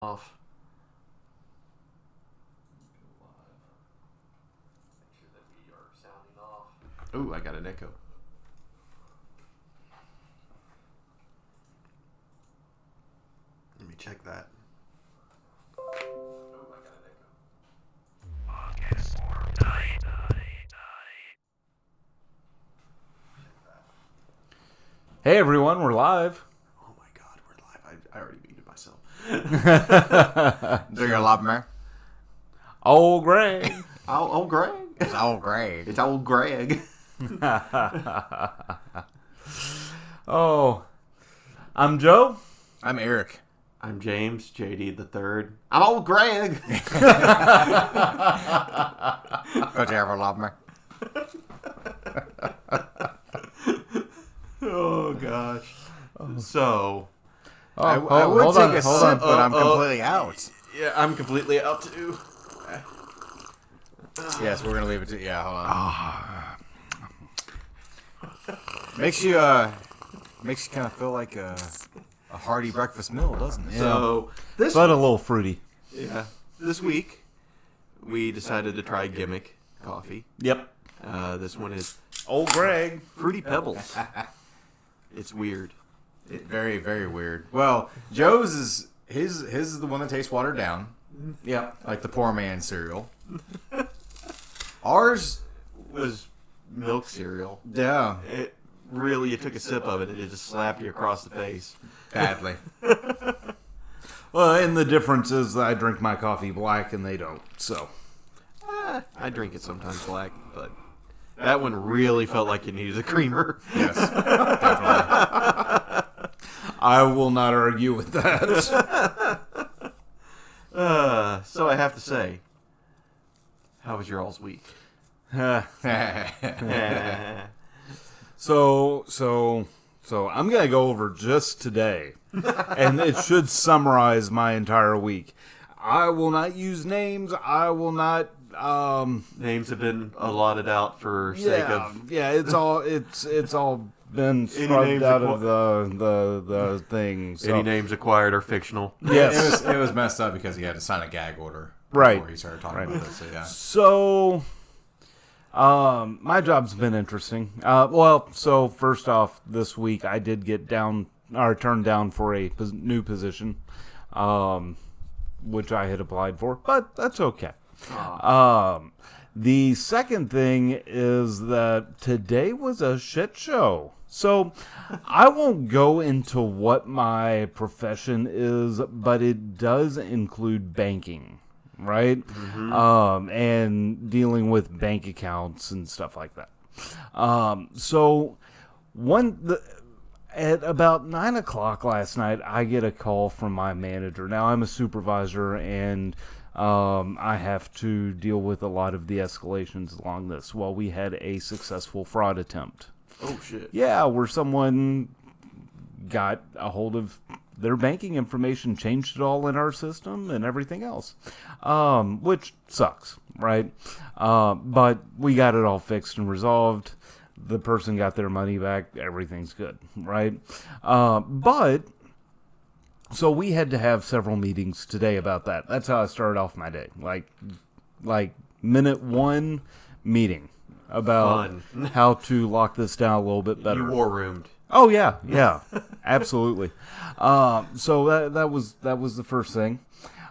Off. Make sure that we are sounding off. Ooh, I got an echo. Let me check that. Oh, I got an echo. Hey everyone, we're live. Oh my god, we're live. I already muted myself. Do your love, man. Old Greg. Oh, Greg. It's old Greg. It's old Greg. Oh, I'm Joe. I'm Eric. I'm James, JD the third. I'm old Greg. Don't you ever love me? Oh gosh. So, I would take a sip, but I'm completely out. yeah, I'm completely out too. Yes, we're gonna leave it to hold on. Makes you kind of feel like a hearty breakfast meal, doesn't it? So this But a little fruity. this week we decided to try Gimmick coffee. Yep. This one is Old Greg. Fruity Pebbles. It's weird. Very, very weird. Well, Joe's is his is the one that tastes watered down, Yeah, like the poor man's cereal. Ours, was milk cereal. yeah, It really, you took a sip of it and it just slapped you across the face. badly. Well, and the difference is I drink my coffee black and they don't. So I drink it sometimes black, but that one really felt like you needed a creamer. Yes, definitely. I will not argue with that. So I have to say, how was your all's week? So I'm gonna go over just today, and it should summarize my entire week. I will not use names. I will not. Names have been allotted out for sake of. It's all been scrubbed out of the thing. So. Any names acquired are fictional. Yes. It was messed up because he had to sign a gag order Right. before he started talking about this. So yeah. So, my job's been interesting. So first off, this week I did get turned down for a new position, which I had applied for, but that's okay. The second thing is that today was a shit show. So I won't go into what my profession is, but it does include banking, right? Mm-hmm. And dealing with bank accounts and stuff like that. At about 9 o'clock last night, I get a call from my manager. Now, I'm a supervisor, and I have to deal with a lot of the escalations along this. Well, we had a successful fraud attempt. Oh, shit. Yeah, where someone got a hold of their banking information, changed it all in our system and everything else, which sucks, right? But we got it all fixed and resolved. The person got their money back. Everything's good, right? So we had to have several meetings today about that. That's how I started off my day. Like minute one meeting about how to lock this down a little bit better. You war roomed. Oh yeah, absolutely. So that was the first thing.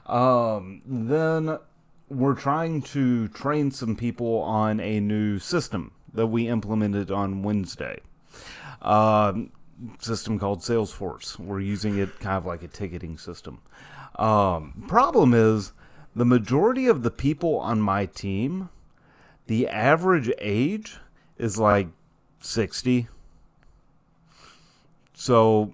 Then we're trying to train some people on a new system that we implemented on Wednesday. System called Salesforce. We're using it kind of like a ticketing system. Problem is, the majority of the people on my team, the average age is like 60. So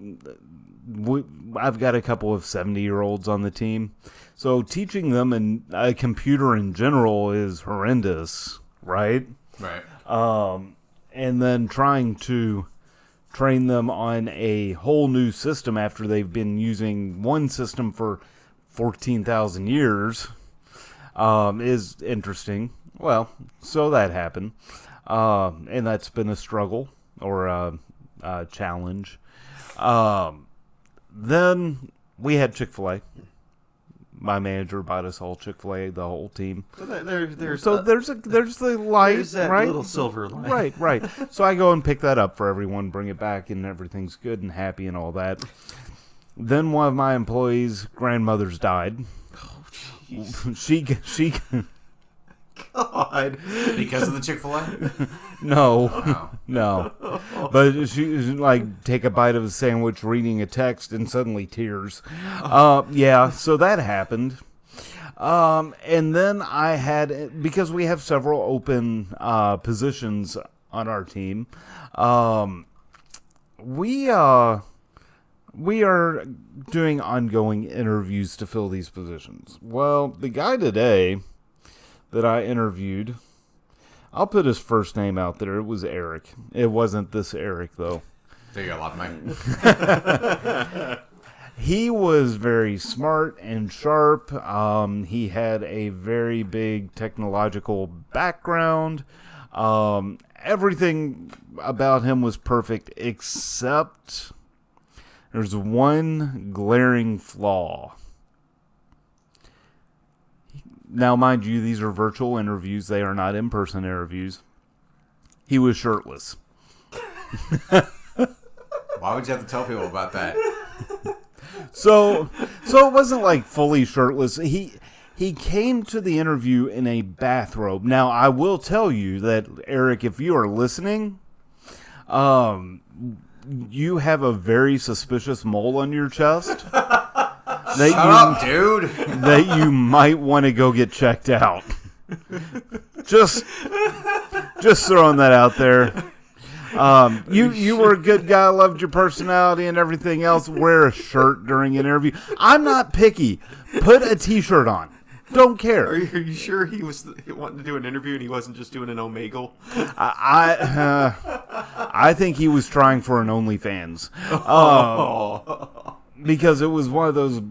I've got a couple of 70-year-olds on the team. So teaching them a computer in general is horrendous, right? Right. And then trying to train them on a whole new system after they've been using one system for 14,000 years is interesting. Well, so that happened. And that's been a struggle or a challenge. Then we had Chick-fil-A. my manager bought us all Chick-fil-A, the whole team. So there's There's the light, there's that right? little silver line. Right. So I go and pick that up for everyone, bring it back, and everything's good and happy and all that. Then one of my employees' grandmothers died. She God. Because of the Chick-fil-A? No. But she like take a bite of a sandwich, reading a text, and suddenly tears. Yeah, so that happened. And then I had, because we have several open positions on our team, we are doing ongoing interviews to fill these positions. Well, the guy today that I interviewed, I'll put his first name out there. It was Eric. It wasn't this Eric, though. So you got a lot of money. He was very smart and sharp. He had a very big technological background. Everything about him was perfect, except there's one glaring flaw. Now, mind you, these are virtual interviews. They are not in-person interviews. He was shirtless. Why would you have to tell people about that? So it wasn't like fully shirtless. He came to the interview in a bathrobe. Now, I will tell you that, Eric, if you are listening, you have a very suspicious mole on your chest. Shut up, dude. That you might want to go get checked out. Just throwing that out there. You were a good guy, loved your personality and everything else. Wear a shirt during an interview. I'm not picky. Put a t-shirt on. Don't care. Are you sure he was wanting to do an interview and he wasn't just doing an Omegle? I think he was trying for an OnlyFans. Because it was one of those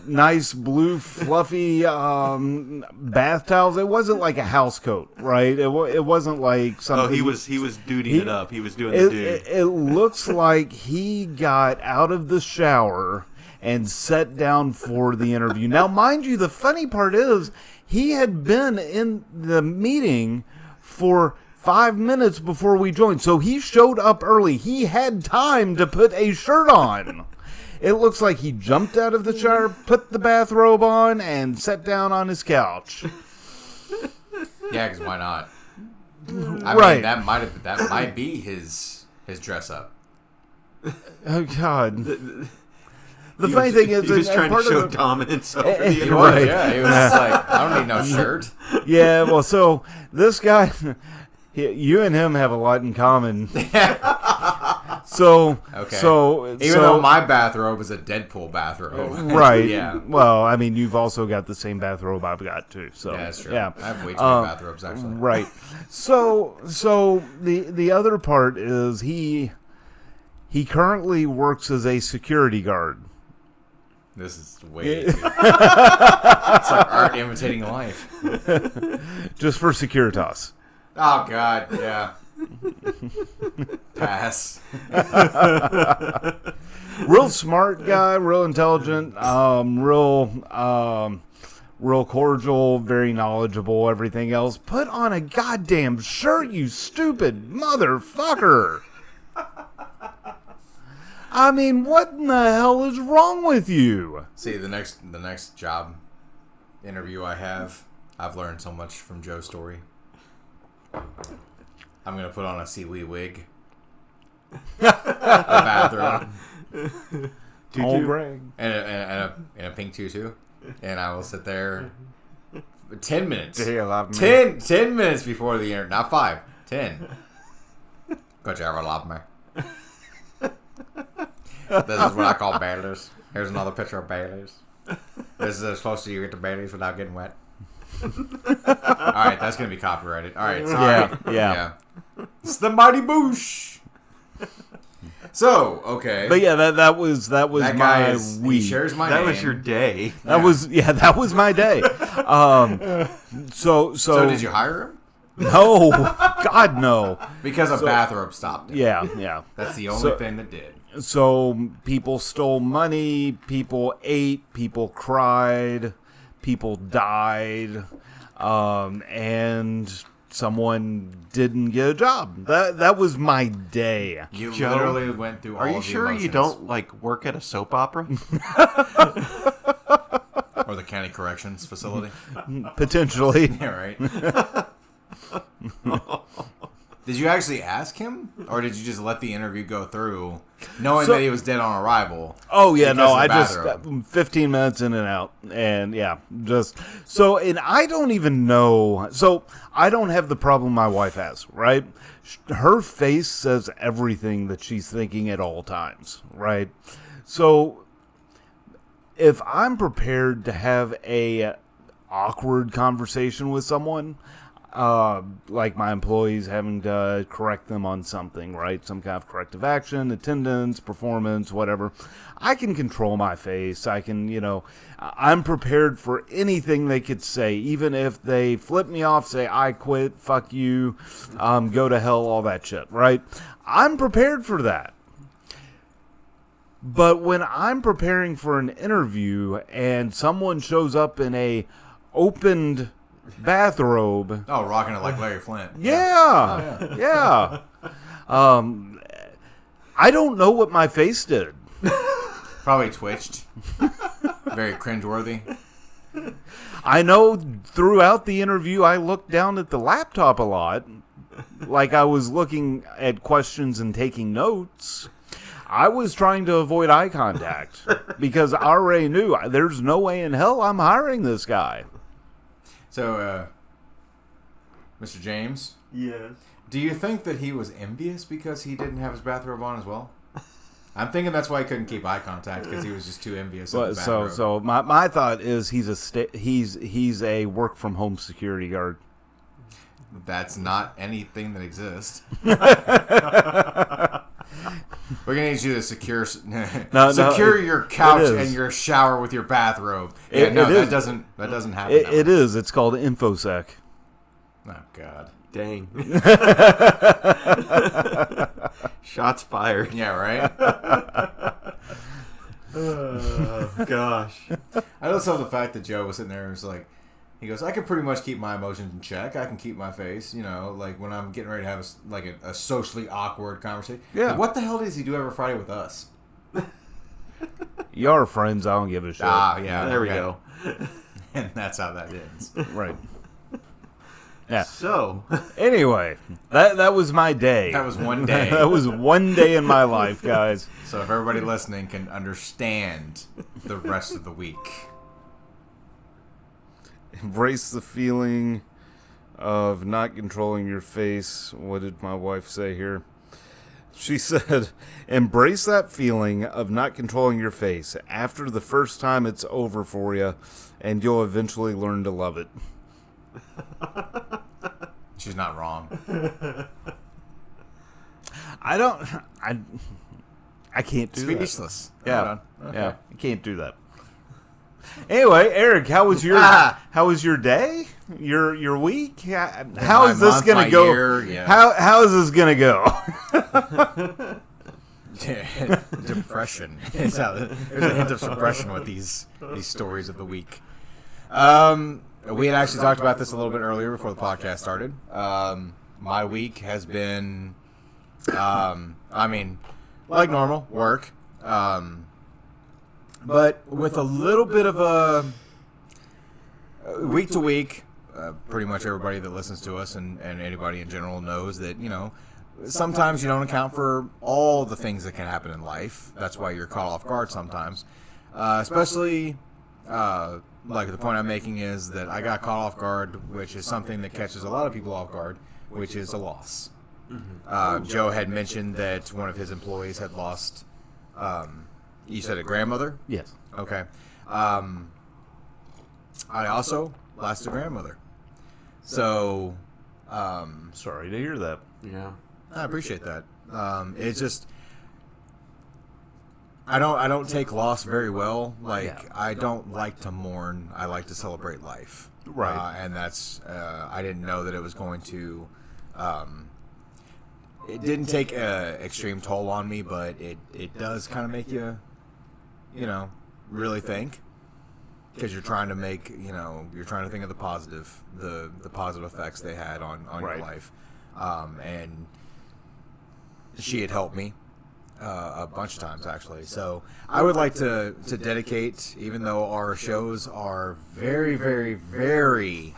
nice blue fluffy bath towels. It wasn't like a house coat, right? It wasn't like something. Oh, he was duding it up. He was doing the dude. It looks like he got out of the shower and sat down for the interview. Now, mind you, the funny part is he had been in the meeting for 5 minutes before we joined. So he showed up early. He had time to put a shirt on. It looks like he jumped out of the shower, put the bathrobe on, and sat down on his couch. Yeah, because why not? I Right. mean, that might be his dress up. Oh, God. The funny thing is, he was trying to part show of the, dominance over the He interview. was, Right. yeah. He was just like, I don't need no shirt. yeah, well, so this guy, you and him have a lot in common. So, Okay. so Even though my bathrobe is a Deadpool bathrobe. right, Yeah. Well, I mean, you've also got the same bathrobe I've got too. So Yeah, that's true. Yeah, I have way too many bathrobes, actually. right. So the other part is he currently works as a security guard. This is way too... It's like art imitating life. Just for Securitas. Oh, God, yeah. Pass. Real smart guy, real intelligent, real cordial, very knowledgeable, everything else. Put on a goddamn shirt, you stupid motherfucker. I mean, what in the hell is wrong with you? See, the next job interview I have, I've learned so much from Joe's story. I'm going to put on a seaweed wig. A bathrobe. Old Greg. And a pink tutu. And I will sit there 10 minutes. 10 minutes before the interview. Not 5. 10. Could you ever love me? This is what I call Bailey's. Here's another picture of Bailey's. This is as close as you get to Bailey's without getting wet. Alright, that's going to be copyrighted. Alright, sorry. Yeah. It's the Mighty Boosh. So, okay. But yeah, that was that my guy is, week. he shares my That name. was your day. That was my day. So did you hire him? No, God no. Because a bathrobe stopped him. Yeah. That's the only thing that did. So people stole money, people ate, people cried. people died, and someone didn't get a job. That was my day. You Joe, literally went through all Are you of the sure you emotions. don't like work at a soap opera? Or the county corrections facility? Potentially. Yeah, right. Did you actually ask him, or did you just let the interview go through, knowing that he was dead on arrival? Oh yeah, because no, of the I just bathroom? 15 minutes in and out, and yeah, just so. And I don't even know. So I don't have the problem my wife has. Right, her face says everything that she's thinking at all times. Right, so if I'm prepared to have a awkward conversation with someone, like my employees having to correct them on something, right? Some kind of corrective action, attendance, performance, whatever. I can control my face. I can, I'm prepared for anything they could say, even if they flip me off, say, I quit, fuck you, go to hell, all that shit, right? I'm prepared for that. But when I'm preparing for an interview and someone shows up in a opened bathrobe. Oh, rocking it like Larry Flint. Yeah. I don't know what my face did. Probably twitched. Very cringeworthy. I know throughout the interview I looked down at the laptop a lot, like I was looking at questions and taking notes. I was trying to avoid eye contact because I already knew there's no way in hell I'm hiring this guy. So, Mr. James? Yes. Do you think that he was envious because he didn't have his bathrobe on as well? I'm thinking that's why he couldn't keep eye contact, because he was just too envious of the bathrobe. So my thought is he's a work from home security guard. That's not anything that exists. We're gonna need you to secure your couch and your shower with your bathrobe. Yeah, that doesn't happen. It is. It's called InfoSec. Oh God. Dang. Shots fired. Yeah, right. Oh, gosh. I just love the fact that Joe was sitting there and was like, he goes, I can pretty much keep my emotions in check. I can keep my face, like when I'm getting ready to have a socially awkward conversation. Yeah. Like, what the hell does he do every Friday with us? You're friends. I don't give a shit. Ah, yeah. There we go. And that's how that ends. Right. Yeah. So, Anyway, that was my day. That was one day. That was one day in my life, guys. So if everybody listening can understand the rest of the week. Embrace the feeling of not controlling your face. What did my wife say here? She said, embrace that feeling of not controlling your face. After the first time, it's over for you, and you'll eventually learn to love it. She's not wrong. I can't do that. Speechless. Yeah, Okay. yeah, I can't do that. Anyway, Eric, how was your day? Your week? How is this gonna go? Year, yeah. How is this gonna go? Depression. There's a hint of suppression with these stories of the week. We had actually talked about this a little bit earlier before the podcast started. My week has been, like normal, work. But with a little bit of a week to week, pretty much everybody that listens to us and anybody in general knows that, sometimes you don't account for all the things that can happen in life. That's why you're caught off guard sometimes. Especially, like the point I'm making is that I got caught off guard, which is something that catches a lot of people off guard, which is a loss. Mm-hmm. Joe had mentioned that one of his employees had lost, you said a grandmother? Yes. Okay. I also lost a grandmother. So, Sorry to hear that. yeah. I appreciate that. It's just I don't take loss very well. I don't like to mourn. I like to celebrate life. Right. And that's I didn't know that it was going to. It didn't take an extreme toll on me, but it does kind of make you, really think. because you're trying to make, you're trying to think of the positive effects they had on your life. And she had helped me a bunch of times, actually. So I would like to dedicate, even though our shows are very, very, very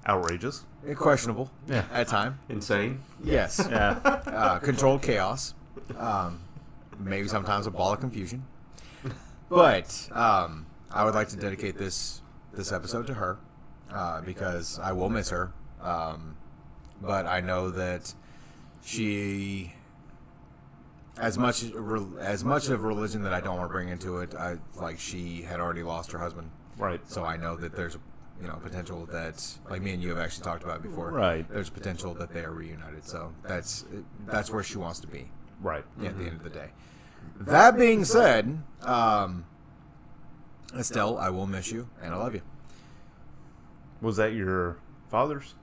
outrageous, questionable at time. Insane. Yes. yeah, Controlled chaos. Maybe sometimes a ball of confusion. But I would like to dedicate this episode to her because I will miss her. But I know that she, as much of religion that I don't want to bring into it, she had already lost her husband. right. So I know that there's potential that, like me and you have actually talked about before. Right. There's potential that they are reunited. So that's where she wants to be. Right. At the end of the day. That being said, Estelle, I will miss you and I love you. Was that your father's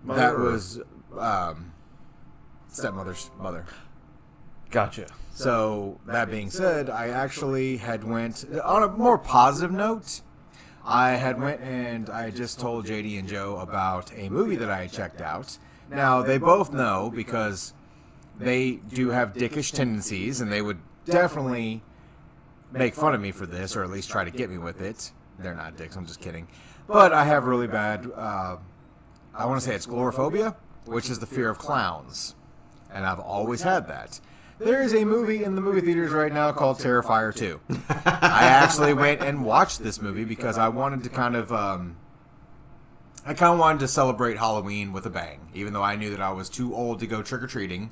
mother? That was stepmother's mother. Gotcha. So that being said, I actually had went on a more positive note. I had went and I just told JD and Joe about a movie that I had checked out. Now they both know because they do have dickish tendencies, and they would definitely make fun of me for this, or at least try to get me with it. They're not dicks, I'm just kidding. But I have really bad, I want to say it's glorophobia, which is the fear of clowns. And I've always had that. There is a movie in the movie theaters right now called Terrifier 2. I actually went and watched this movie because I wanted to kind of wanted to celebrate Halloween with a bang, even though I knew that I was too old to go trick-or-treating.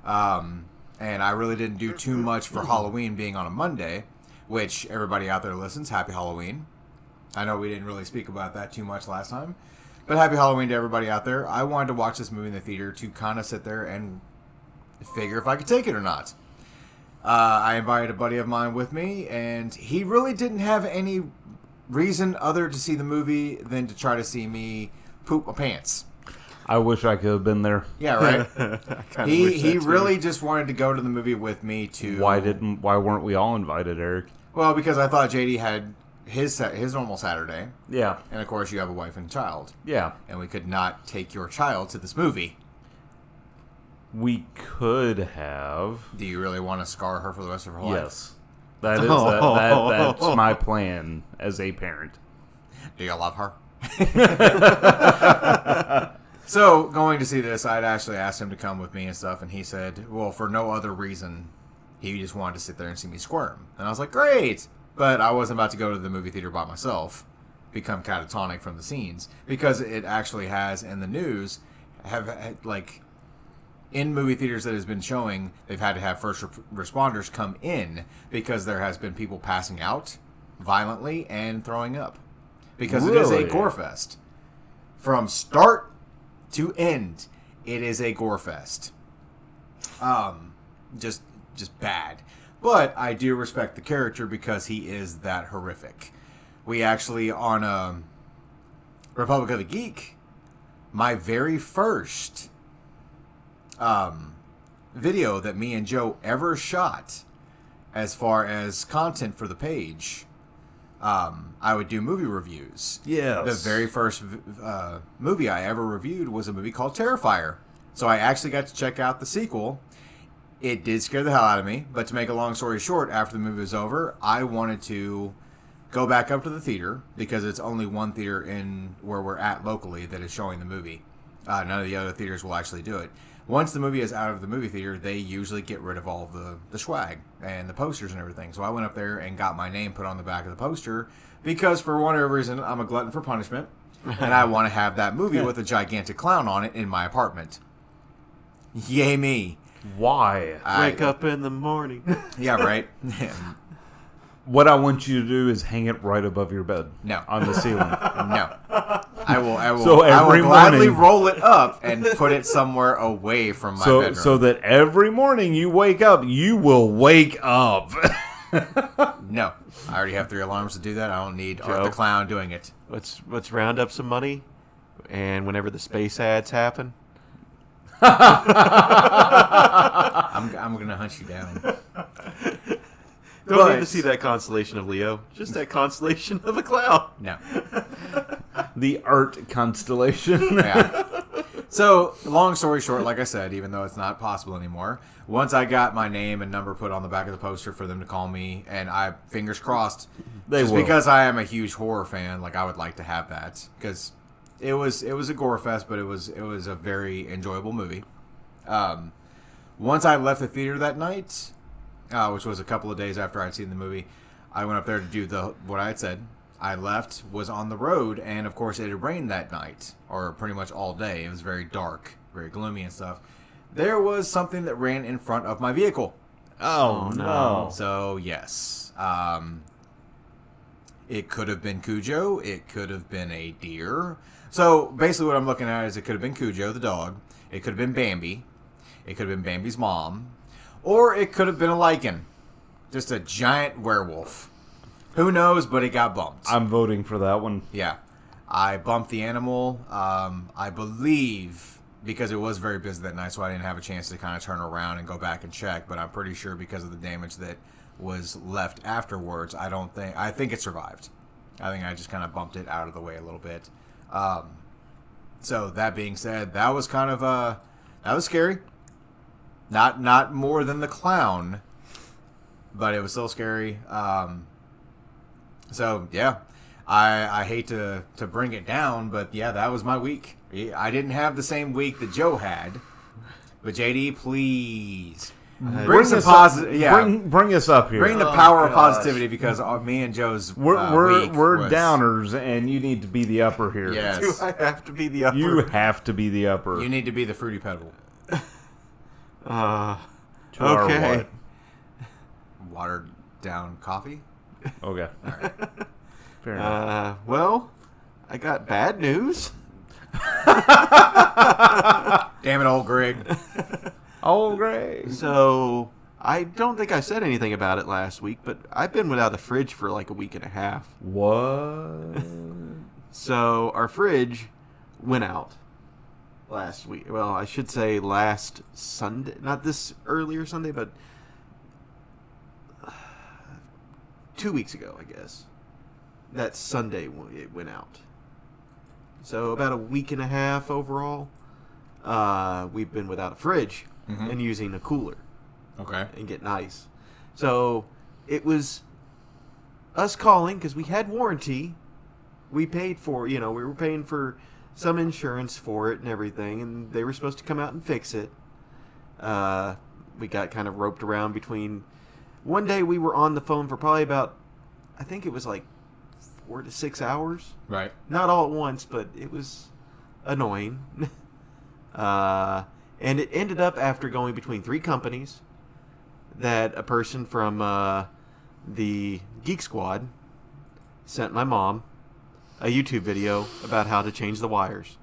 And I really didn't do too much for Halloween being on a Monday, which everybody out there listens, happy Halloween. I know we didn't really speak about that too much last time, but happy Halloween to everybody out there. I wanted to watch this movie in the theater to kind of sit there and figure if I could take it or not. I invited a buddy of mine with me, and he really didn't have any reason other to see the movie than to try to see me poop my pants. I wish I could have been there. Yeah, right. He really just wanted to go to the movie with me to. Why weren't we all invited, Eric? Well, because I thought JD had his normal Saturday, Yeah. and of course you have a wife and child, Yeah. and we could not take your child to this movie. We could have. Do you really want to scar her for the rest of her life? Yes. That's my plan as a parent. Do you love her? So, going to see this, I'd actually asked him to come with me and stuff, and he said, well, for no other reason, he just wanted to sit there and see me squirm. And I was like, great! But I wasn't about to go to the movie theater by myself, become catatonic from the scenes, because it actually has, in the news, in movie theaters that has been showing, they've had to have first responders come in because there has been people passing out violently and throwing up. Because It is a gore fest. From start to end, it is a gore fest. Just bad. But I do respect the character because he is that horrific. We actually, on Republic of the Geek, my very first video that me and Joe ever shot as far as content for the page, I would do movie reviews. Yes. The very first movie I ever reviewed was a movie called Terrifier. So I actually got to check out the sequel. It did scare the hell out of me, but to make a long story short, after the movie was over, I wanted to go back up to the theater because it's only one theater in where we're at locally that is showing the movie. None of the other theaters will actually do it. Once the movie is out of the movie theater, they usually get rid of all of the swag and the posters and everything. So I went up there and got my name put on the back of the poster because for whatever reason, I'm a glutton for punishment. And I want to have that movie with a gigantic clown on it in my apartment. Yay me. Why? Wake up in the morning. Yeah, right? What I want you to do is hang it right above your bed. No. On the ceiling. No. I will So every gladly morning- roll it up and put it somewhere away from my bedroom. So that every morning you wake up, you will wake up. No. I already have 3 alarms to do that. I don't need Art Joe? the Clown doing it. Let's round up some money, and whenever the space ads happen, I'm going to hunt you down. Don't need to see that constellation of Leo. Just that constellation of a cloud. No. The art constellation. Yeah. So, long story short, like I said, even though it's not possible anymore, once I got my name and number put on the back of the poster for them to call me, and I, fingers crossed, because I am a huge horror fan, like I would like to have that, because it was a gore fest, but it was a very enjoyable movie. Once I left the theater that night, which was a couple of days after I'd seen the movie, I went up there to do what I had said. I left, was on the road, and of course it had rained that night, or pretty much all day. It was very dark, very gloomy and stuff. There was something that ran in front of my vehicle. Oh, no. So, yes. It could have been Cujo. It could have been a deer. So, basically what I'm looking at is it could have been Cujo, the dog. It could have been Bambi. It could have been Bambi's mom. Or it could have been a lichen. Just a giant werewolf. Who knows, but it got bumped. I'm voting for that one. Yeah. I bumped the animal, I believe, because it was very busy that night, so I didn't have a chance to kind of turn around and go back and check, but I'm pretty sure because of the damage that was left afterwards, I think it survived. I think I just kind of bumped it out of the way a little bit. So that being said, that was kind of, that was scary. Not more than the clown, but it was still scary. So, yeah, I hate to bring it down, but, yeah, that was my week. I didn't have the same week that Joe had, but, JD, please bring some positive. Yeah, bring us up here. Bring the power of positivity, because me and Joe's we're week was downers, and you need to be the upper here. Yes. Do I have to be the upper? You have to be the upper. You need to be the Fruity Pebble. Okay. Watered down coffee? Okay. All right. Fair enough. Well, I got bad news. Damn it, old Greg. Oh, great. So, I don't think I said anything about it last week, but I've been without a fridge for like a week and a half. What? So, our fridge went out last week. Well, I should say last Sunday. Not this earlier Sunday, but 2 weeks ago, I guess. That Sunday it went out. So about a week and a half overall. We've been without a fridge and using a cooler. Okay. And getting ice. So it was us calling because we had warranty. We paid for, we were paying for some insurance for it and everything, and they were supposed to come out and fix it. We got kind of roped around between. One day we were on the phone for probably about, I think it was like 4 to 6 hours. Right. Not all at once, but it was annoying. And it ended up after going between 3 companies that a person from the Geek Squad sent my mom a YouTube video about how to change the wires.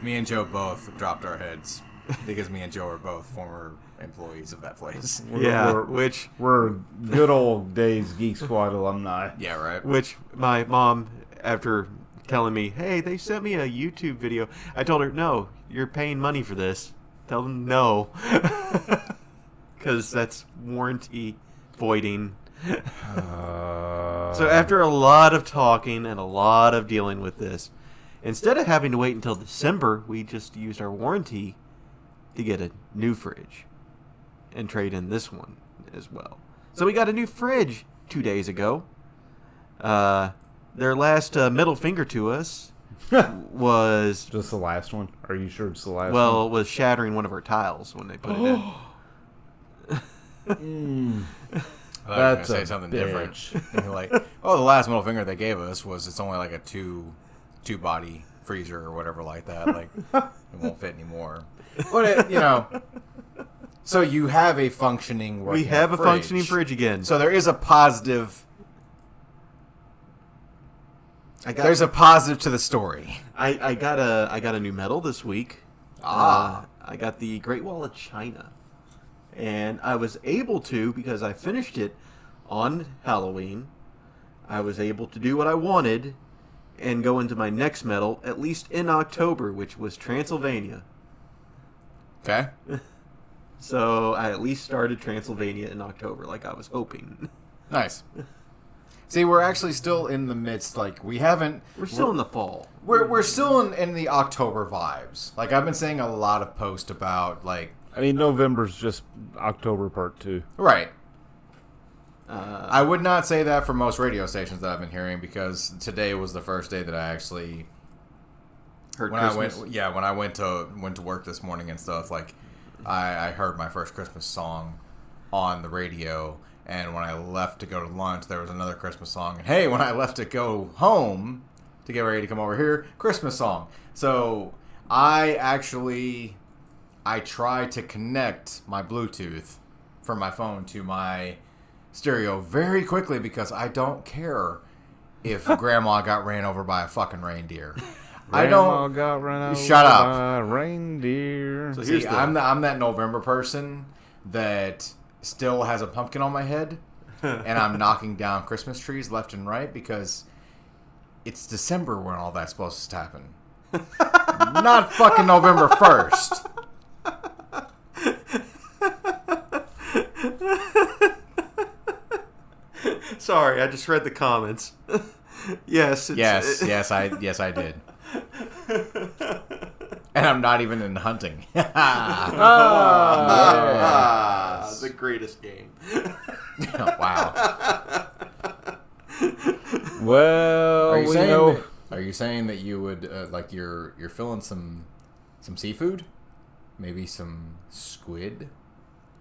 Me and Joe both dropped our heads because me and Joe are both former employees of that place. We're good old days Geek Squad alumni. Yeah, right. Which my mom, after telling me, hey, they sent me a YouTube video, I told her, no, you're paying money for this. Tell them no. Because that's warranty voiding. So after a lot of talking and a lot of dealing with this, instead of having to wait until December, we just used our warranty to get a new fridge and trade in this one as well. So we got a new fridge 2 days ago. Their last middle finger to us was... Just the last one? Are you sure it's the last one? Well, it was shattering one of our tiles when they put it in. I thought you were going to say something different. Like, the last middle finger they gave us was it's only like a two-body freezer or whatever like that. Like, it won't fit anymore. But, so you have a functioning working We have a fridge. functioning fridge again. So there is a positive... There's a positive to the story. I got a new medal this week. I got the Great Wall of China. And I was able to, because I finished it on Halloween, I was able to do what I wanted and go into my next medal, at least in October, which was Transylvania. Okay. So I at least started Transylvania in October, like I was hoping. Nice. See, we're actually still in the midst. Like we haven't. We're still in the fall. We're still in the October vibes. Like I've been seeing a lot of posts about like. I mean, November's just October part 2. Right. I would not say that for most radio stations that I've been hearing, because today was the first day that I actually Heard when Christmas. when I went to work this morning and stuff, like I heard my first Christmas song on the radio, and when I left to go to lunch there was another Christmas song, and hey, when I left to go home to get ready to come over here, Christmas song. So I tried to connect my Bluetooth from my phone to my stereo very quickly, because I don't care if Grandma got ran over by a fucking reindeer. I don't. Got run over Shut up. by a reindeer. So See, I'm that November person that still has a pumpkin on my head, and I'm knocking down Christmas trees left and right, because it's December when all that's supposed to happen. Not fucking November 1st. Sorry, I just read the comments. Yes. Yes, I did. And I'm not even in hunting. Yes. The greatest game. Wow. Well, Are you saying that you would like you're feeling some seafood? Maybe some squid?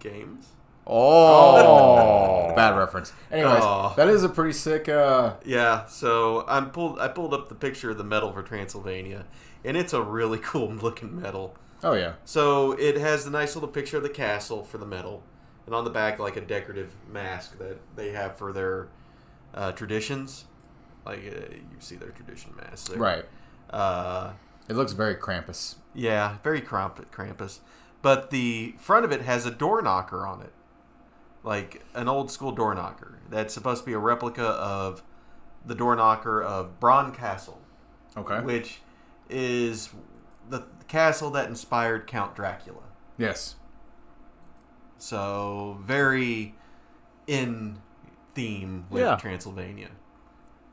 Games? Oh, bad reference. Anyways, Oh. that is a pretty sick. Yeah, so I pulled up the picture of the medal for Transylvania, and it's a really cool looking medal. Oh yeah. So it has the nice little picture of the castle for the medal, and on the back like a decorative mask that they have for their traditions. Like you see their tradition masks there. Right. Uh, It looks very Krampus. yeah, very Krampus. But the front of it has a door knocker on it. Like an old school door knocker. That's supposed to be a replica of the door knocker of Bran Castle. Okay. Which is the castle that inspired Count Dracula. Yes. So very in theme with Transylvania.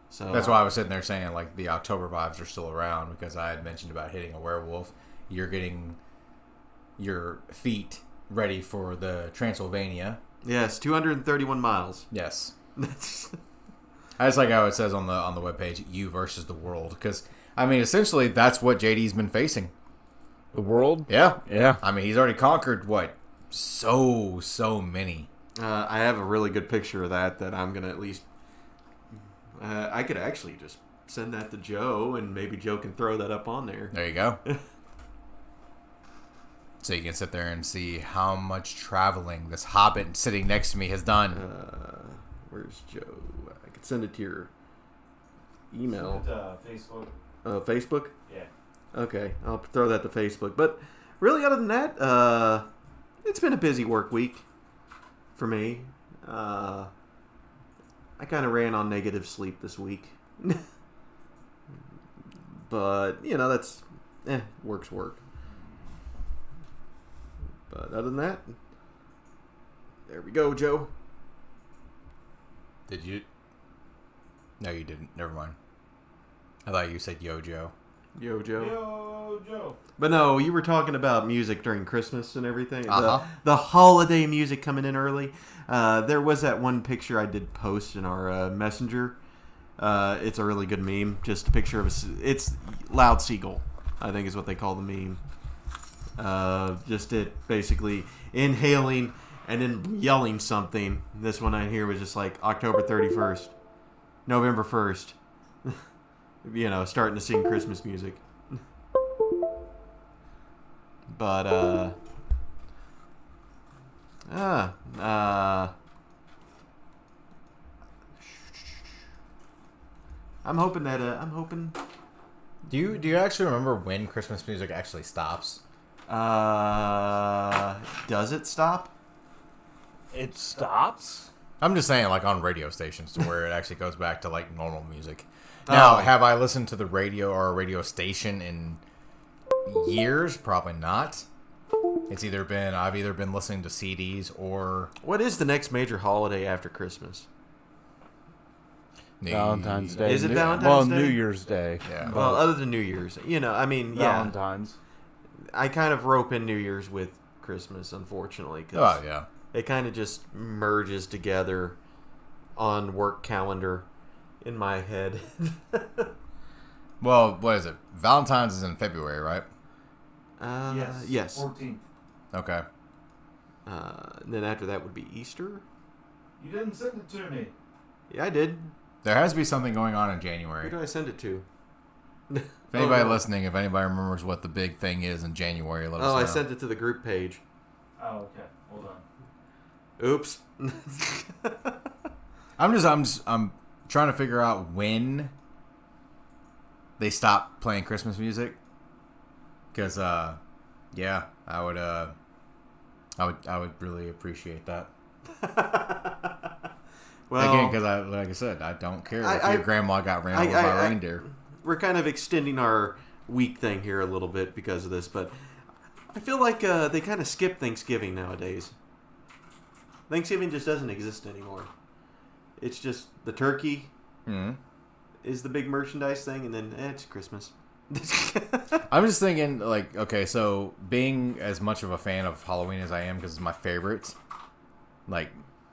So That's why I was sitting there saying like the October vibes are still around, because I had mentioned about hitting a werewolf. You're getting your feet ready for the Transylvania. yes, 231 miles. Yes. That's I just like how it says on the webpage, you versus the world. Because, I mean, essentially, that's what JD's been facing. The world? Yeah. Yeah. I mean, he's already conquered, what, so many. I have a really good picture of that I'm going to at least... I could actually just send that to Joe, and maybe Joe can throw that up on there. There you go. So you can sit there and see how much traveling this hobbit sitting next to me has done. Where's Joe? I could send it to your email. Facebook. Facebook? Yeah. Okay, I'll throw that to Facebook. But really, other than that, it's been a busy work week for me. I kind of ran on negative sleep this week. But, that's... work's work. But other than that, there we go, Joe. Did you? No, you didn't. Never mind. I thought you said yo, Joe. Yo, Joe. Yo, Joe. But no, you were talking about music during Christmas and everything. Uh-huh. The holiday music coming in early. There was that one picture I did post in our messenger. It's a really good meme. Just a picture of it's Loud Seagull, I think is what they call the meme. Just it basically inhaling and then yelling something. This one I hear was just like October 31st, November 1st. Starting to sing Christmas music. But I'm hoping that Do you actually remember when Christmas music actually stops? does it stop? It stops? I'm just saying, like on radio stations, to where it actually goes back to like normal music. Now, have I listened to the radio or a radio station in years? Probably not. I've either been listening to CDs or What is the next major holiday after Christmas? Valentine's Day. Is it Valentine's Day? Well, New Year's Day. Yeah. Well, other than New Year's, I mean, yeah. Valentine's. I kind of rope in New Year's with Christmas, unfortunately, Oh because yeah. it kind of just merges together on work calendar in my head. Well, what is it? Valentine's is in February, right? Yes. 14th. Okay. And then after that would be Easter. You didn't send it to me. Yeah, I did. There has to be something going on in Who January. did I send it to? If anybody listening, if anybody remembers what the big thing is in January, let us know. I sent it to the group page. Oh, okay. Hold on. Oops. I'm trying to figure out when they stop playing Christmas music. Because, yeah, I would really appreciate that. Well, again, because like I said, I don't care if your grandma got ran over by reindeer. We're kind of extending our week thing here a little bit because of this, but I feel like they kind of skip Thanksgiving nowadays. Thanksgiving just doesn't exist anymore. It's just the turkey is the big merchandise thing, and then it's Christmas. I'm just thinking, like, okay, so being as much of a fan of Halloween as I am, because it's my favorite, like,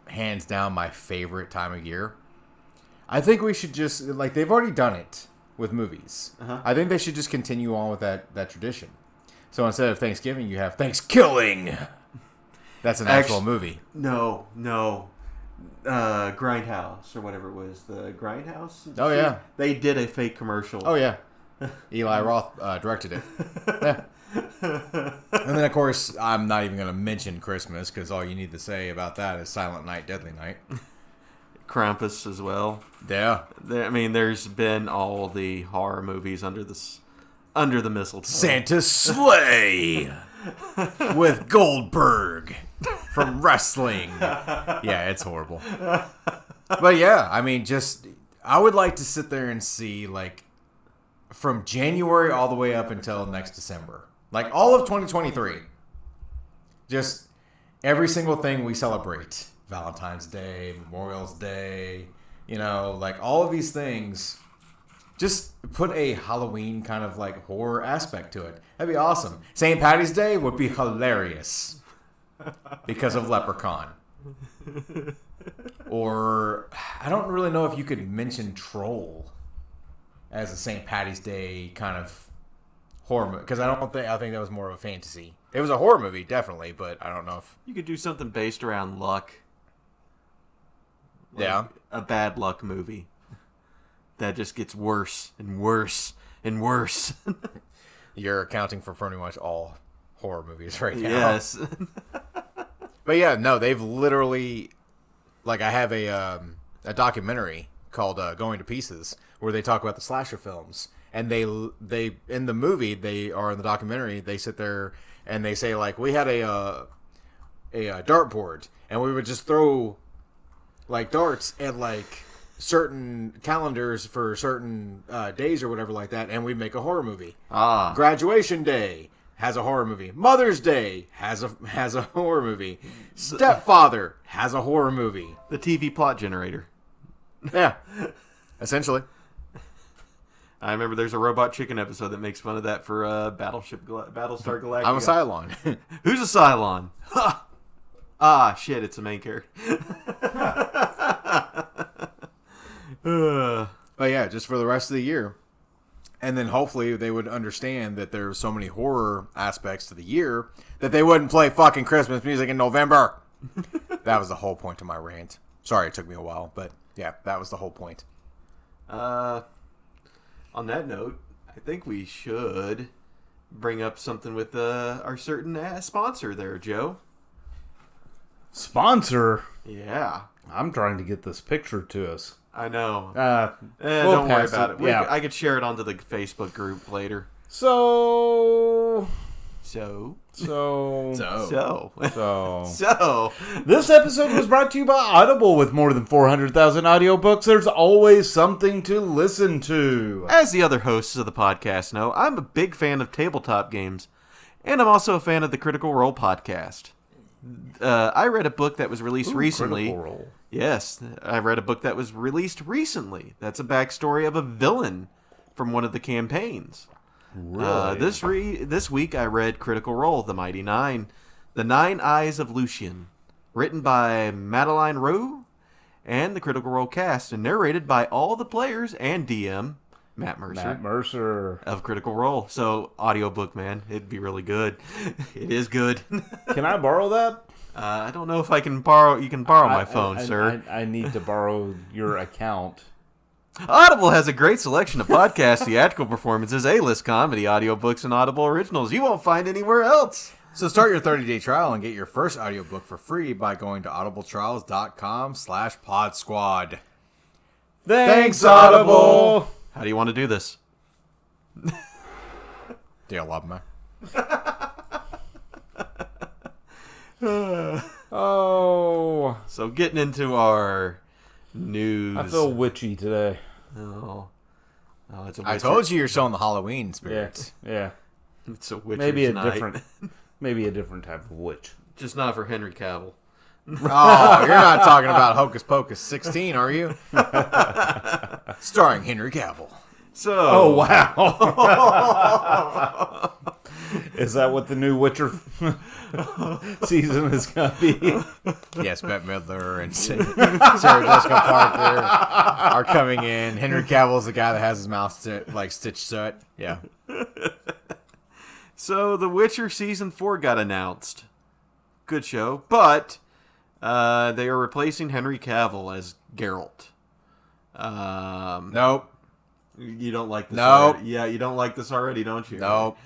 hands down my favorite time of year, I think we should just, like, they've already done it with movies. Uh-huh. I think they should just continue on with that tradition. So instead of Thanksgiving, you have Thanksgilling. That's an actual movie. No. Grindhouse, or whatever it was. The Grindhouse? Oh, yeah. They did a fake commercial. Oh, yeah. Eli Roth directed it. Yeah. And then, of course, I'm not even going to mention Christmas, because all you need to say about that is Silent Night, Deadly Night. Krampus as well. Yeah. There's been all the horror movies under the mistletoe. Santa's sleigh with Goldberg from wrestling. Yeah, it's horrible. But yeah, I mean, I would like to sit there and see, like, from January all the way up until next December. Like, all of 2023. Just every single thing we celebrate. Valentine's Day, Memorial's Day, like, all of these things. Just put a Halloween kind of, like, horror aspect to it. That'd be awesome. St. Patty's Day would be hilarious because of Leprechaun. Or, I don't really know if you could mention Troll as a St. Patty's Day kind of horror movie. Because I think that was more of a fantasy. It was a horror movie, definitely, but I don't know if... You could do something based around luck. Like yeah. A bad luck movie. That just gets worse and worse and worse. You're accounting for pretty much all horror movies right now. Yes. But yeah, no, they've literally... Like, I have a documentary called Going to Pieces, where they talk about the slasher films. And they in the movie, in the documentary, they sit there and they say, like, we had a dartboard, and we would just throw, like, darts at, like, certain calendars for certain days or whatever like that, and we'd make a horror movie. Graduation Day has a horror movie. Mother's Day has a horror movie. Stepfather has a horror movie. The TV plot generator. Yeah, essentially. I remember there's a Robot Chicken episode that makes fun of that for Battlestar Galactica. I'm a Cylon. Who's a Cylon? Ha! Ah, shit, it's a main character. But yeah, just for the rest of the year. And then hopefully they would understand that there's so many horror aspects to the year that they wouldn't play fucking Christmas music in November. That was the whole point of my rant. Sorry it took me a while, but yeah, that was the whole point. On that note, I think we should bring up something with our certain sponsor there, Joe. Sponsor? Yeah. I'm trying to get this picture to us. I know. We'll don't worry pass about it. Yeah. I could share it onto the Facebook group later. So, this episode was brought to you by Audible. With more than 400,000 audiobooks, there's always something to listen to. As the other hosts of the podcast know, I'm a big fan of tabletop games. And I'm also a fan of the Critical Role podcast. I read a book that was released recently. Critical Role. Yes, I read a book that was released recently. That's a backstory of a villain from one of the campaigns. Really? This week I read Critical Role, The Mighty Nine, The Nine Eyes of Lucian, written by Madeline Rowe and the Critical Role cast, and narrated by all the players and DM, Matt Mercer of Critical Role. So, audiobook, man, it'd be really good. It is good. Can I borrow that? I don't know if I can borrow. You can borrow my phone, sir. I need to borrow your account. Audible has a great selection of podcasts, theatrical performances, A-list comedy, audiobooks, and Audible originals you won't find anywhere else. So start your 30-day trial and get your first audiobook for free by going to audibletrials.com/podsquad. Thanks, Audible! How do you want to do this? Det love me. Oh. So getting into our news. I feel witchy today. Oh, it's a I told you you're showing the Halloween Yeah. spirits. Yeah. It's a witcher's Maybe a night. different type of witch. Just not for Henry Cavill. Oh, you're not talking about Hocus Pocus 16, are you? Starring Henry Cavill. So. Oh, wow. Is that what the new Witcher season is going to be? Yes, Bette Midler and Sarah Jessica Parker are coming in. Henry Cavill's the guy that has his mouth stitched shut. Yeah. So, The Witcher Season 4 got announced. Good show. But they are replacing Henry Cavill as Geralt. Nope. You don't like this Nope. already? Yeah, you don't like this already, don't you? Nope.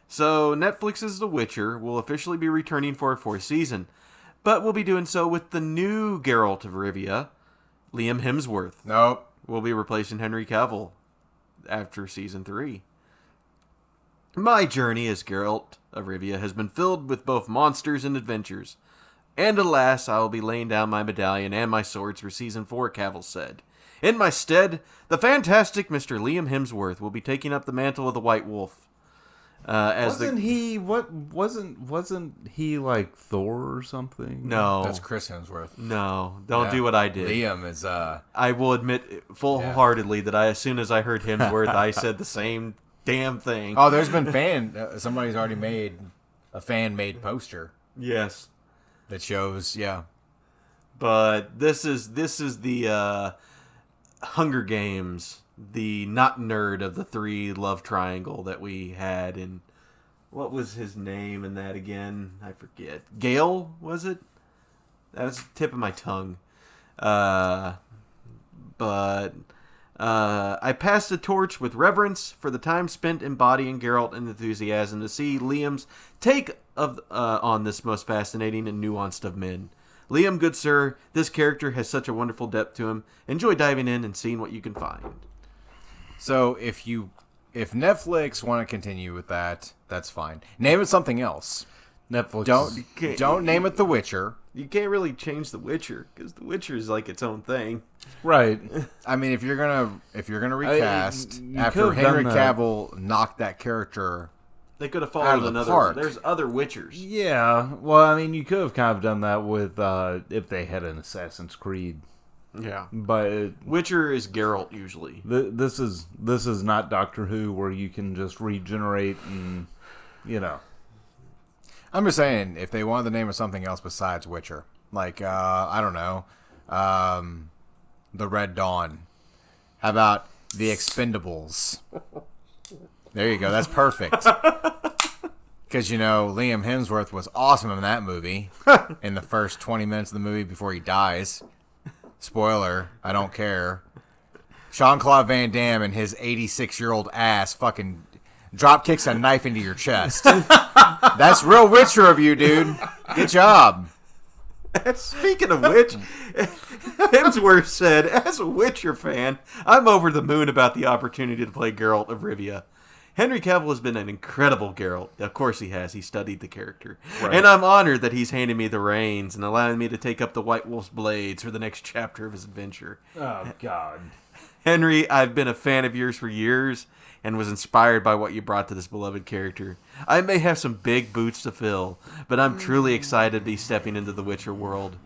So, Netflix's The Witcher will officially be returning for a fourth season. But we'll be doing so with the new Geralt of Rivia, Liam Hemsworth. Nope. Will be replacing Henry Cavill after Season 3. My journey as Geralt of Rivia has been filled with both monsters and adventures. And alas, I will be laying down my medallion and my swords for Season 4, Cavill said. In my stead, the fantastic Mr. Liam Hemsworth will be taking up the mantle of the White Wolf. Wasn't he like Thor or something? No. That's Chris Hemsworth. No, don't Yeah. do what I did. Liam is, I will admit full-heartedly that as soon as I heard Hemsworth, I said the same damn thing. Oh, there's been somebody's already made a fan-made poster Yes. that shows, yeah. But this is the Hunger Games, the not nerd of the three love triangle that we had. And what was his name in that again? I forget. Gale, was it? That was the tip of my tongue. But I passed the torch with reverence for the time spent embodying Geralt and enthusiasm to see Liam's take on this most fascinating and nuanced of men. Liam, good sir, this character has such a wonderful depth to him. Enjoy diving in and seeing what you can find. So if Netflix want to continue with that, that's fine. Name it something else. Netflix. Don't name it The Witcher. You can't really change The Witcher because The Witcher is like its own thing. Right. I mean, if you're gonna recast you after could've done Henry that. Cavill knocked that character, They could have Out of followed the another. park. There's other Witchers. Yeah. Well, I mean, you could have kind of done that with if they had an Assassin's Creed. Yeah. But Witcher is Geralt usually. this is not Doctor Who where you can just regenerate and I'm just saying if they wanted the name of something else besides Witcher, like I don't know, the Red Dawn. How about the Expendables? There you go. That's perfect. Because, Liam Hemsworth was awesome in that movie in the first 20 minutes of the movie before he dies. Spoiler, I don't care. Jean-Claude Van Damme and his 86-year-old ass fucking drop kicks a knife into your chest. That's real Witcher of you, dude. Good job. Speaking of which, Hemsworth said, as a Witcher fan, I'm over the moon about the opportunity to play Geralt of Rivia. Henry Cavill has been an incredible Geralt. Of course he has. He studied the character. Right. And I'm honored that he's handing me the reins and allowing me to take up the White Wolf's blades for the next chapter of his adventure. Oh God. Henry, I've been a fan of yours for years and was inspired by what you brought to this beloved character. I may have some big boots to fill, but I'm truly excited to be stepping into the Witcher world.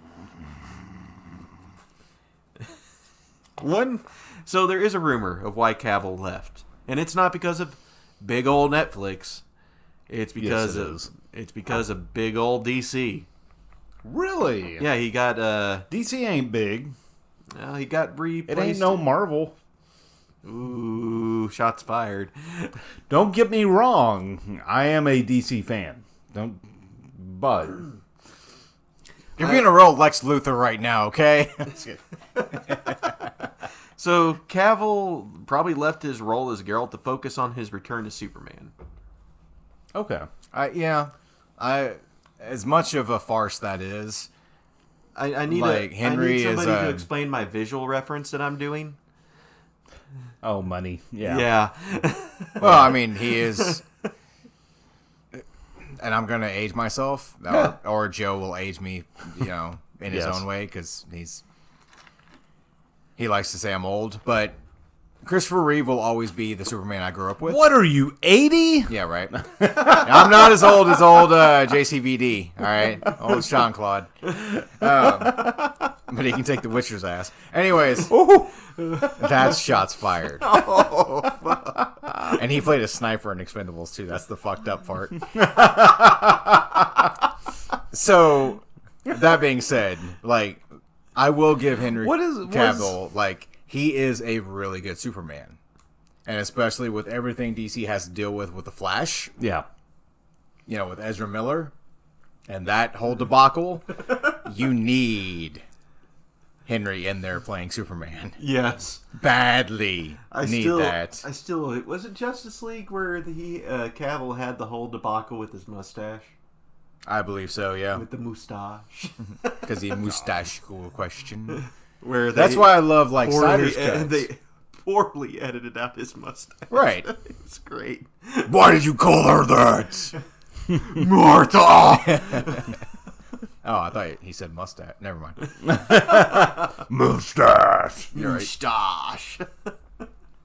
So there is a rumor of why Cavill left, and it's not because of big old Netflix. It's because it's because of big old DC. Really? Yeah, he got DC ain't big. well, he got replaced. It ain't no Marvel. Ooh, shots fired. Don't get me wrong. I am a DC fan. But You're being a real Lex Luthor right now, okay? So Cavill probably left his role as Geralt to focus on his return to Superman. okay. As much of a farce that is, I need Like, Henry I need somebody is, to explain my visual reference that I'm doing. Oh, money. Yeah. Yeah. well, I mean, he is, and I'm gonna age myself, or Joe will age me, in his Yes. own way, because he likes to say I'm old, but Christopher Reeve will always be the Superman I grew up with. What are you, 80? Yeah, right. I'm not as old JCVD, all right? Old Sean Claude. But he can take the Witcher's ass. Anyways, that's shots fired. And he played a sniper in Expendables, too. That's the fucked up part. So, that being said, like, I will give Henry Cavill, he is a really good Superman. And especially with everything DC has to deal with the Flash, Yeah. with Ezra Miller and that whole debacle, you need Henry in there playing Superman. Yes. Badly need that. I still was it Justice League where Cavill had the whole debacle with his mustache? I believe so, yeah. With the mustache. Because the mustache question. Where That's why I love Snyder's cuts. they poorly edited out his mustache. Right. It was great. Why did you call her that? Martha! Oh, I thought he said mustache. Never mind. Mustache. Mustache.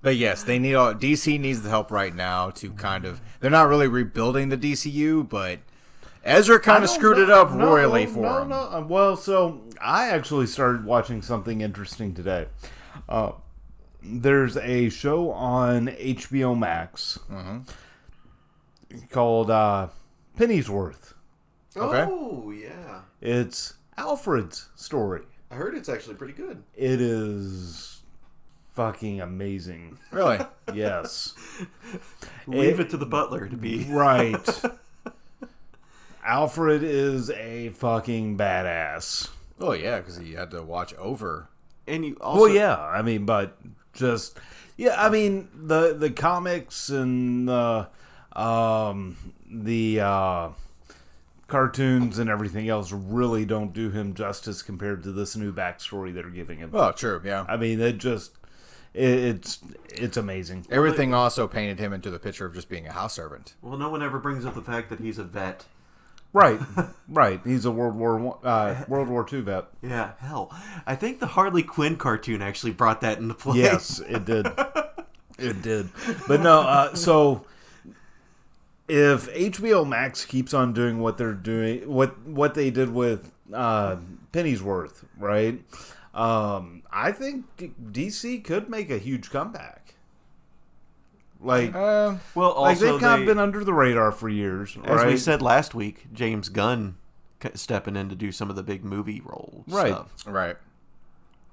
But yes, DC needs the help right now to kind of... They're not really rebuilding the DCU, but Ezra kind of screwed it up royally for him. No. Well, so I actually started watching something interesting today. There's a show on HBO Max called Pennyworth. Okay. Oh, yeah. It's Alfred's story. I heard it's actually pretty good. It is fucking amazing. Really? Yes. Leave it to the butler to be. Right. Alfred is a fucking badass. Oh, yeah, because he had to watch over. And you also. Well, yeah. I mean, but just... Yeah, I mean, the comics and the cartoons and everything else really don't do him justice compared to this new backstory they're giving him. Oh, true, yeah. I mean, it's amazing. Everything also painted him into the picture of just being a house servant. Well, no one ever brings up the fact that he's a vet. Right. He's a World War II vet. Yeah, hell. I think the Harley Quinn cartoon actually brought that into play. Yes, it did. It did. But no, so if HBO Max keeps on doing what they're doing, what they did with Pennyworth, right? I think DC could make a huge comeback. Well, also they've kind of been under the radar for years, as right? we said last week, James Gunn stepping in to do some of the big movie role stuff. Right.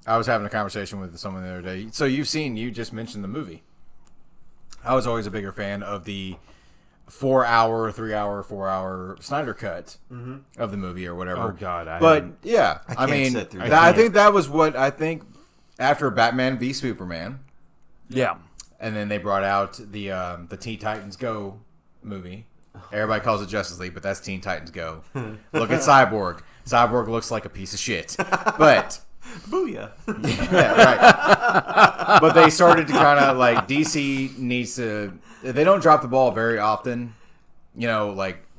I was having a conversation with someone the other day. So you just mentioned the movie. I was always a bigger fan of the 4-hour, 3-hour, 4-hour Snyder cut of the movie or whatever. Oh God! I can't sit through that. I think that was what after Batman v Superman. Yeah. And then they brought out the Teen Titans Go movie. Everybody calls it Justice League, but that's Teen Titans Go. Look at Cyborg. Cyborg looks like a piece of shit. But booyah. yeah, right. But they started to kind of DC needs to. They don't drop the ball very often,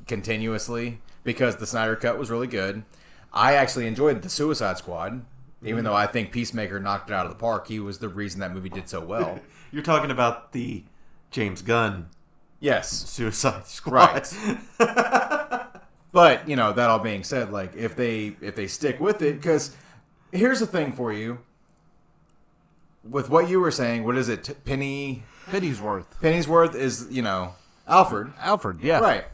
continuously, because the Snyder Cut was really good. I actually enjoyed the Suicide Squad. Even though I think Peacemaker knocked it out of the park, he was the reason that movie did so well. You're talking about the James Gunn Yes. Suicide Squad. Right. But, you know, that all being said, like, if they stick with it, because here's the thing for you. With what you were saying, what is it? Pennyworth. Pennyworth is, you know, Alfred. Alfred, yeah. Right.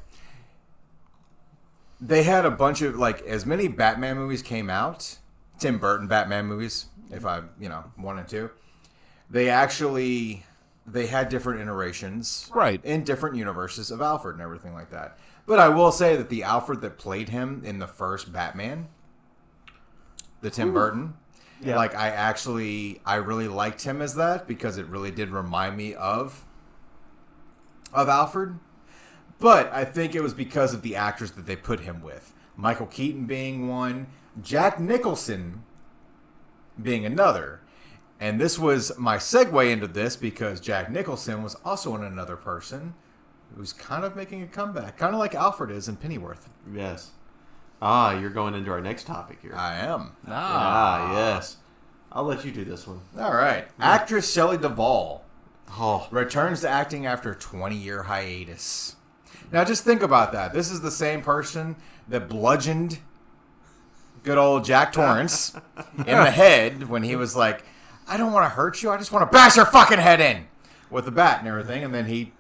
They had a bunch of, like, as many Batman movies came out, Tim Burton Batman movies, if I, you know, wanted to, they had different iterations. Right. In different universes of Alfred and everything like that. But I will say that the Alfred that played him in the first Batman, the Tim Burton, yeah. like, I really liked him as that because it really did remind me of Alfred. But I think it was because of the actors that they put him with. Michael Keaton being one, Jack Nicholson being another. And this was my segue into this because Jack Nicholson was also in Another Person who's kind of making a comeback. Kind of like Alfred is in Pennyworth. Yes. You're going into our next topic here. I am. Yes. I'll let you do this one. All right. Actress Shelley Duvall Oh, returns to acting after a 20-year hiatus. Now, just think about that. This is the same person that bludgeoned good old Jack Torrance in the head when he was like, I don't want to hurt you. I just want to bash your fucking head in with the bat and everything. And then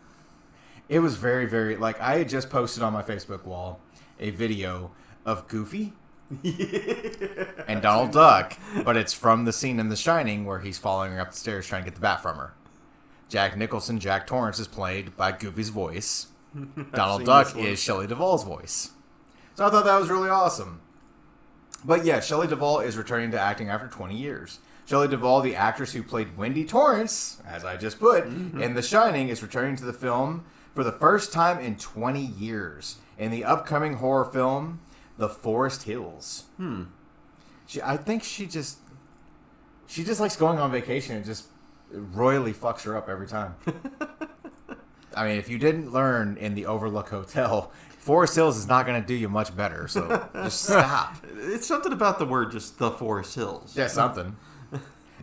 it was very, very, like, I had just posted on my Facebook wall a video of Goofy and Donald Duck, but it's from the scene in The Shining where he's following her up the stairs trying to get the bat from her. Jack Nicholson, Jack Torrance, is played by Goofy's voice. Donald Duck is Shelley Duvall's voice. So I thought that was really awesome. But yeah, Shelley Duvall is returning to acting after 20 years. Shelley Duvall, the actress who played Wendy Torrance, as I just put, in The Shining, is returning to the film for the first time in 20 years in the upcoming horror film, The Forest Hills. I think she just likes going on vacation and just royally fucks her up every time. I mean, if you didn't learn in the Overlook Hotel, Forest Hills is not going to do you much better, so just stop. it's something about the word just the Forest Hills. Yeah, something.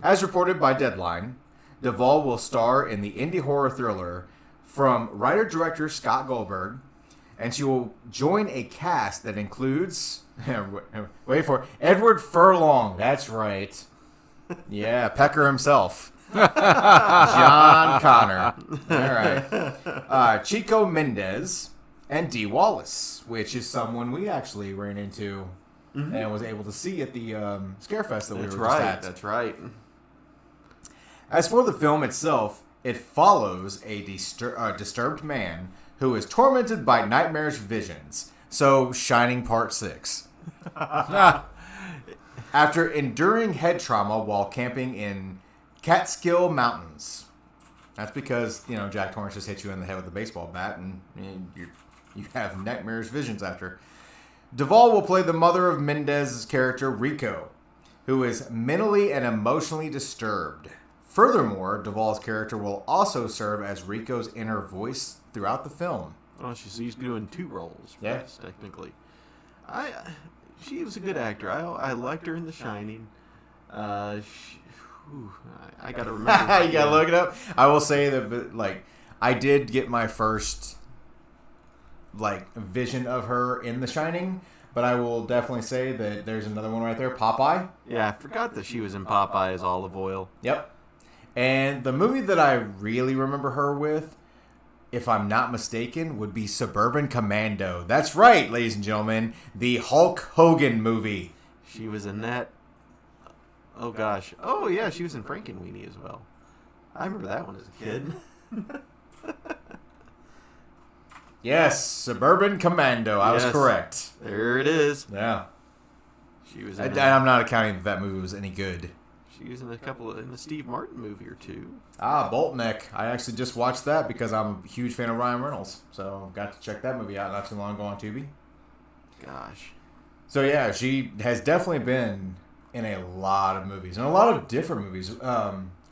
As reported by Deadline, Duvall will star in the indie horror thriller from writer-director Scott Goldberg, and she will join a cast that includes, wait for it, Edward Furlong. That's right. Yeah, Pecker himself. John Connor. All right. Chico Mendez and Dee Wallace, which is someone we actually ran into and was able to see at the Scarefest that we were just at. That's right. As for the film itself, it follows a disturbed man who is tormented by nightmarish visions. So, Shining Part 6. After enduring head trauma while camping in Catskill Mountains. That's because, you know, Jack Torrance just hit you in the head with a baseball bat and you have nightmarish visions after. Duvall will play the mother of Mendez's character, Rico, who is mentally and emotionally disturbed. Furthermore, Duvall's character will also serve as Rico's inner voice throughout the film. Oh, she's doing two roles. Yeah. Yes, technically. She was a good actor. I liked her in The Shining. I gotta remember. You gotta look it up. I will say that, like, I did get my first, like, vision of her in The Shining, but I will definitely say that there's another one right there, Popeye. Yeah, I forgot that she was in Popeye as Olive Oil. Yep. And the movie that I really remember her with, if I'm not mistaken, would be Suburban Commando. That's right, ladies and gentlemen, the Hulk Hogan movie. She was in that. Oh, gosh. Oh, yeah, she was in Frankenweenie as well. I remember that one as a kid. Yes, Suburban Commando. I was Yes. correct. There it is. Yeah. She was And in I'm not accounting that movie was any good. She was in in the Steve Martin movie or two. Boltneck. I actually just watched that because I'm a huge fan of Ryan Reynolds. So got to check that movie out not too long ago on Tubi. Gosh. So yeah, she has definitely been in a lot of movies. And a lot of different movies.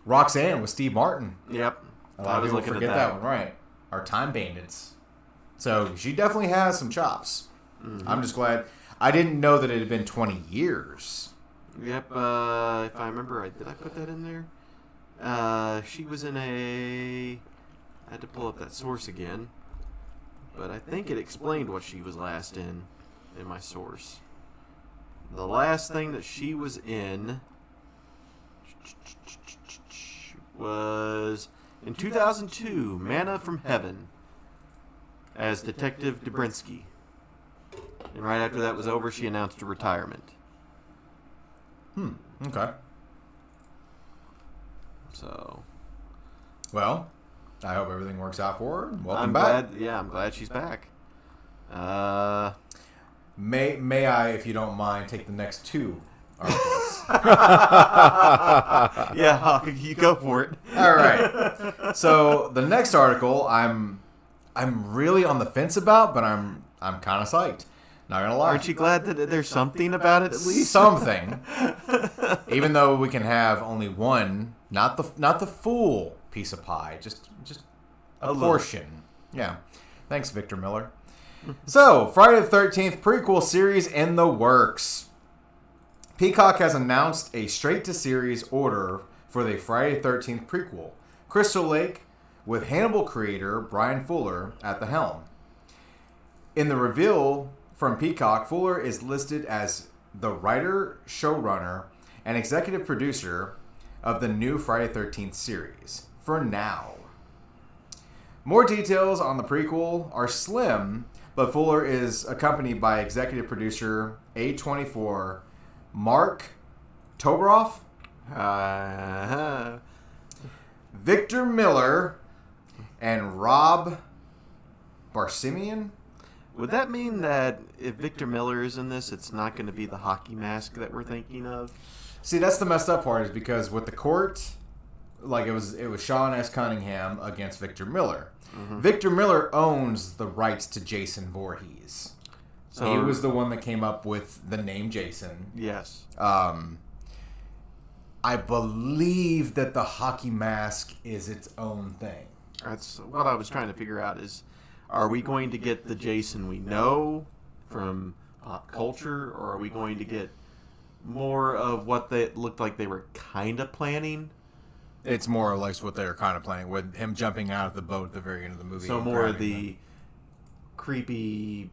Roxanne with Steve Martin. Yep. A lot of people forget that one, right. Our Time Bandits. So she definitely has some chops. I'm just glad. I didn't know that it had been 20 years Yep. If I remember right, did I put that in there? She was in a. I had to pull up that source again, but I think it explained what she was last in my source. The last thing that she was in was in 2002, Manna from Heaven, as Detective Dobrinsky. And right after that was over, she announced her retirement. Okay. So, Well, I hope everything works out for her. Welcome I'm back. glad. Yeah, I'm glad she's back. May I, if you don't mind, take the next two articles? Yeah, you go for it. All right. So the next article, I'm really on the fence about, but I'm kind of psyched. Not gonna lie. Aren't you glad that there's something about it at least? Something. Even though we can have only one, not the full piece of pie, just a portion. Yeah. Thanks, Victor Miller. So, Friday the 13th prequel series in the works. Peacock has announced a straight-to-series order for the Friday the 13th prequel, Crystal Lake, with Hannibal creator Brian Fuller at the helm. In the reveal from Peacock, Fuller is listed as the writer, showrunner, and executive producer of the new Friday the 13th series, for now. More details on the prequel are slim, but Fuller is accompanied by executive producer A24 Mark Toberoff, Victor Miller, and Rob Barsimian. Would that mean that if Victor Miller is in this, it's not going to be the hockey mask that we're thinking of? See, that's the messed up part, is because with the court, like it was Sean S. Cunningham against Victor Miller. Mm-hmm. Victor Miller owns the rights to Jason Voorhees. So he was the one that came up with the name Jason. Yes. I believe that the hockey mask is its own thing. That's what I was trying to figure out is, are we going to get the Jason we know from pop culture, or are we going to get more of what they looked like they were kind of planning? It's more or less what they were kind of planning, with him jumping out of the boat at the very end of the movie. So more of the creepy...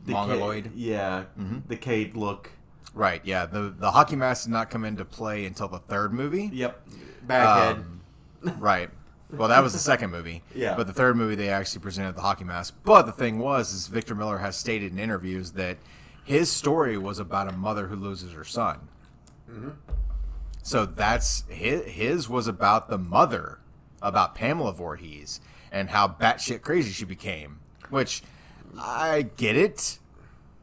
Mongoloid? Yeah, decayed look. Right, yeah. The hockey mask did not come into play until the third movie. Yep. Baghead. Right. Well, that was the second movie. Yeah. But the third movie, they actually presented the hockey mask. But the thing is Victor Miller has stated in interviews that his story was about a mother who loses her son. Mm-hmm. So that's his was about the mother, about Pamela Voorhees, and how batshit crazy she became. Which, I get it,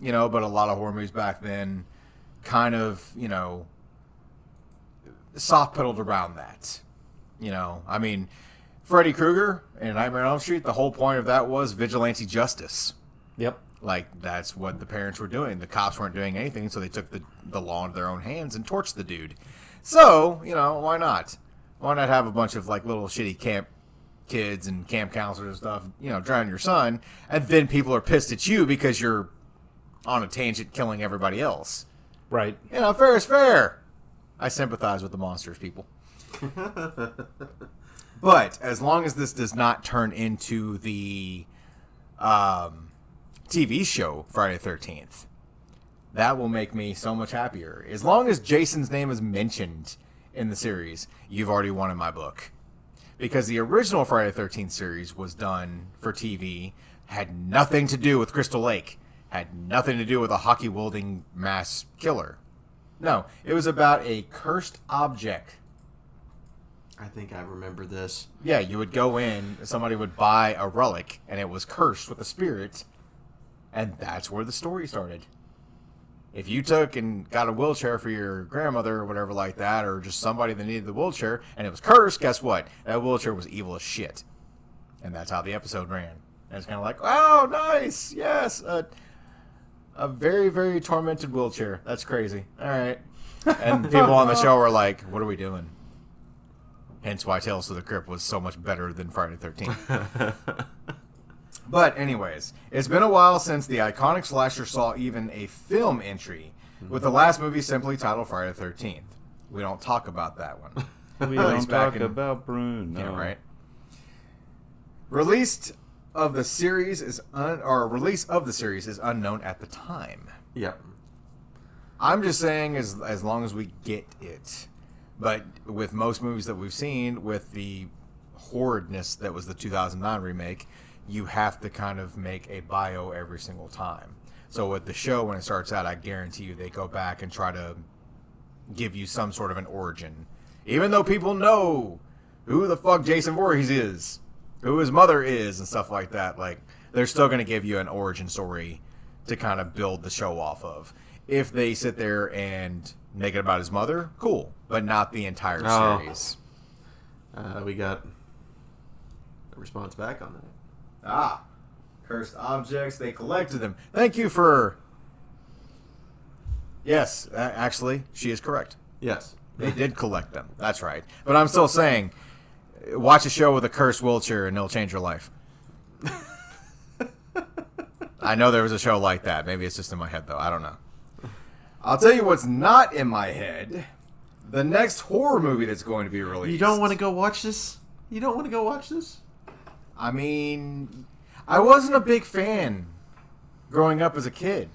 but a lot of horror movies back then kind of, soft pedaled around that. I mean, Freddy Krueger in Nightmare on Elm Street, the whole point of that was vigilante justice. Yep. Like, that's what the parents were doing. The cops weren't doing anything, so they took the law into their own hands and torched the dude. So, why not? Why not have a bunch of, little shitty camp kids and camp counselors and stuff, drown your son, and then people are pissed at you because you're on a tangent killing everybody else. Right. Fair is fair. I sympathize with the monsters, people. But as long as this does not turn into the TV show Friday the 13th, that will make me so much happier. As long as Jason's name is mentioned in the series, you've already won in my book. Because the original Friday the 13th series was done for TV, had nothing to do with Crystal Lake, had nothing to do with a hockey-wielding mass killer. No, it was about a cursed object. I think I remember this. Yeah, you would go in, somebody would buy a relic, and it was cursed with a spirit, and that's where the story started. If you took and got a wheelchair for your grandmother or whatever like that, or just somebody that needed the wheelchair, and it was cursed, guess what? That wheelchair was evil as shit. And that's how the episode ran. And it's kind of like, oh, nice, yes, a very, very tormented wheelchair. That's crazy. All right. And people on the show were like, what are we doing? Hence why Tales of the Crypt was so much better than Friday the 13th. But anyways, it's been a while since the iconic slasher saw even a film entry, with the last movie simply titled Friday the 13th. We don't talk about that one. We At don't least back talk in- about Bruno. Yeah, right. Release of the series is unknown at the time. Yep. I'm just saying as long as we get it. But with most movies that we've seen, with the horridness that was the 2009 remake, you have to kind of make a bio every single time. So with the show, when it starts out, I guarantee you they go back and try to give you some sort of an origin. Even though people know who the fuck Jason Voorhees is, who his mother is, and stuff like that, like, they're still going to give you an origin story to kind of build the show off of. If they sit there and make it about his mother, cool, but not the entire series. We got a response back on that. Cursed objects, they collected them. Thank you for... Yes, actually, she is correct. Yes. They did collect them. That's right. But I'm still saying, watch a show with a cursed wheelchair and it'll change your life. I know there was a show like that. Maybe it's just in my head, though. I don't know. I'll tell you what's not in my head. The next horror movie that's going to be released. You don't want to go watch this? You don't want to go watch this? I mean, I wasn't a big fan growing up as a kid.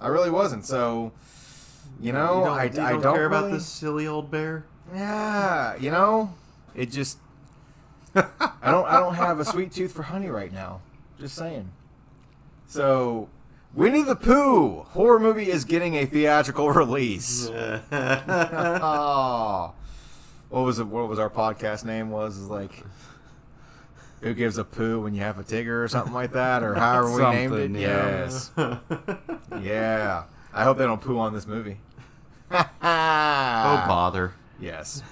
I really wasn't. So, I don't care about really- this silly old bear? Yeah, it just I don't have a sweet tooth for honey right now. Just saying. So, Winnie the Pooh horror movie is getting a theatrical release. Oh. What was our podcast name was like who gives a poo when you have a tigger or something like that, or however we named it. Something, yeah. Yes. Yeah. I hope they don't poo on this movie. Oh, bother. Yes.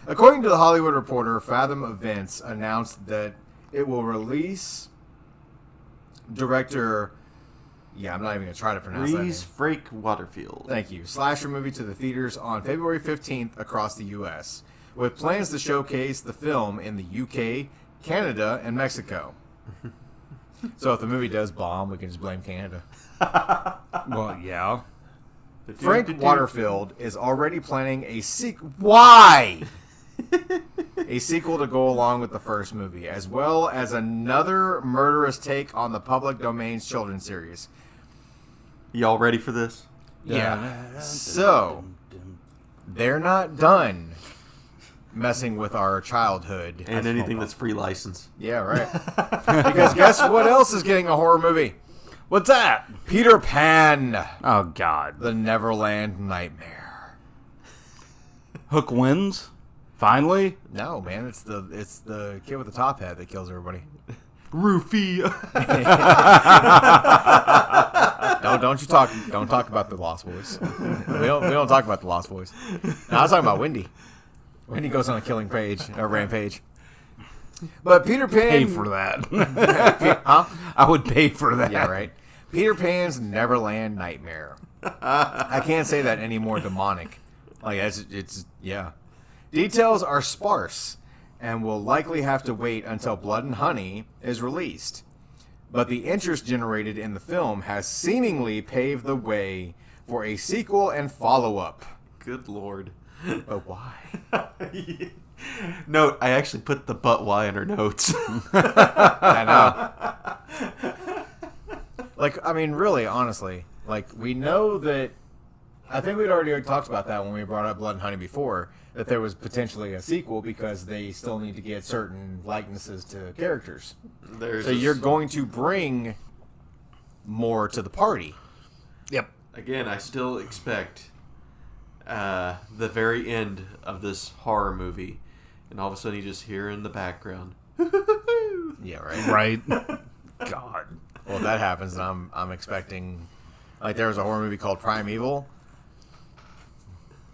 According to the Hollywood Reporter, Fathom Events announced that it will release director... Yeah, I'm not even going to try to pronounce that name. Reese Frake Waterfield. Thank you. Slasher movie to the theaters on February 15th across the U.S., with plans to showcase the film in the UK, Canada, and Mexico. So if the movie does bomb, we can just blame Canada. Well, yeah. Frank Waterfield is already planning a sequel. Why? A sequel to go along with the first movie, as well as another murderous take on the public domain's children's series. Y'all ready for this? Yeah. So, they're not done messing with our childhood. And anything that's free license. Yeah, right. Because guess what else is getting a horror movie? What's that? Peter Pan, Oh, God. the Neverland Nightmare. Hook wins? Finally? No, man, it's the kid with the top hat that kills everybody. Roofie. Don't talk about the Lost Boys. We don't talk about the Lost Boys. No, I was talking about Wendy. Wendy goes on a killing rampage. But Peter Pan Pay for that. Huh? I would pay for that. Yeah, right. Peter Pan's Neverland Nightmare. I can't say that any more demonic. Like it's yeah. Details are sparse and will likely have to wait until Blood and Honey is released. But the interest generated in the film has seemingly paved the way for a sequel and follow-up. Good Lord. But why? Note, I actually put the but why in her notes. I know. Like, I mean, really, honestly, like, we know that... I think we'd already talked about that when we brought up Blood and Honey before, that there was potentially a sequel because they still need to get certain likenesses to characters. So you're going to bring more to the party. Yep. Again, I still expect the very end of this horror movie, and all of a sudden you just hear in the background. Yeah, right. Right. God. Well, if that happens, then I'm expecting... Like, there was a horror movie called Primeval.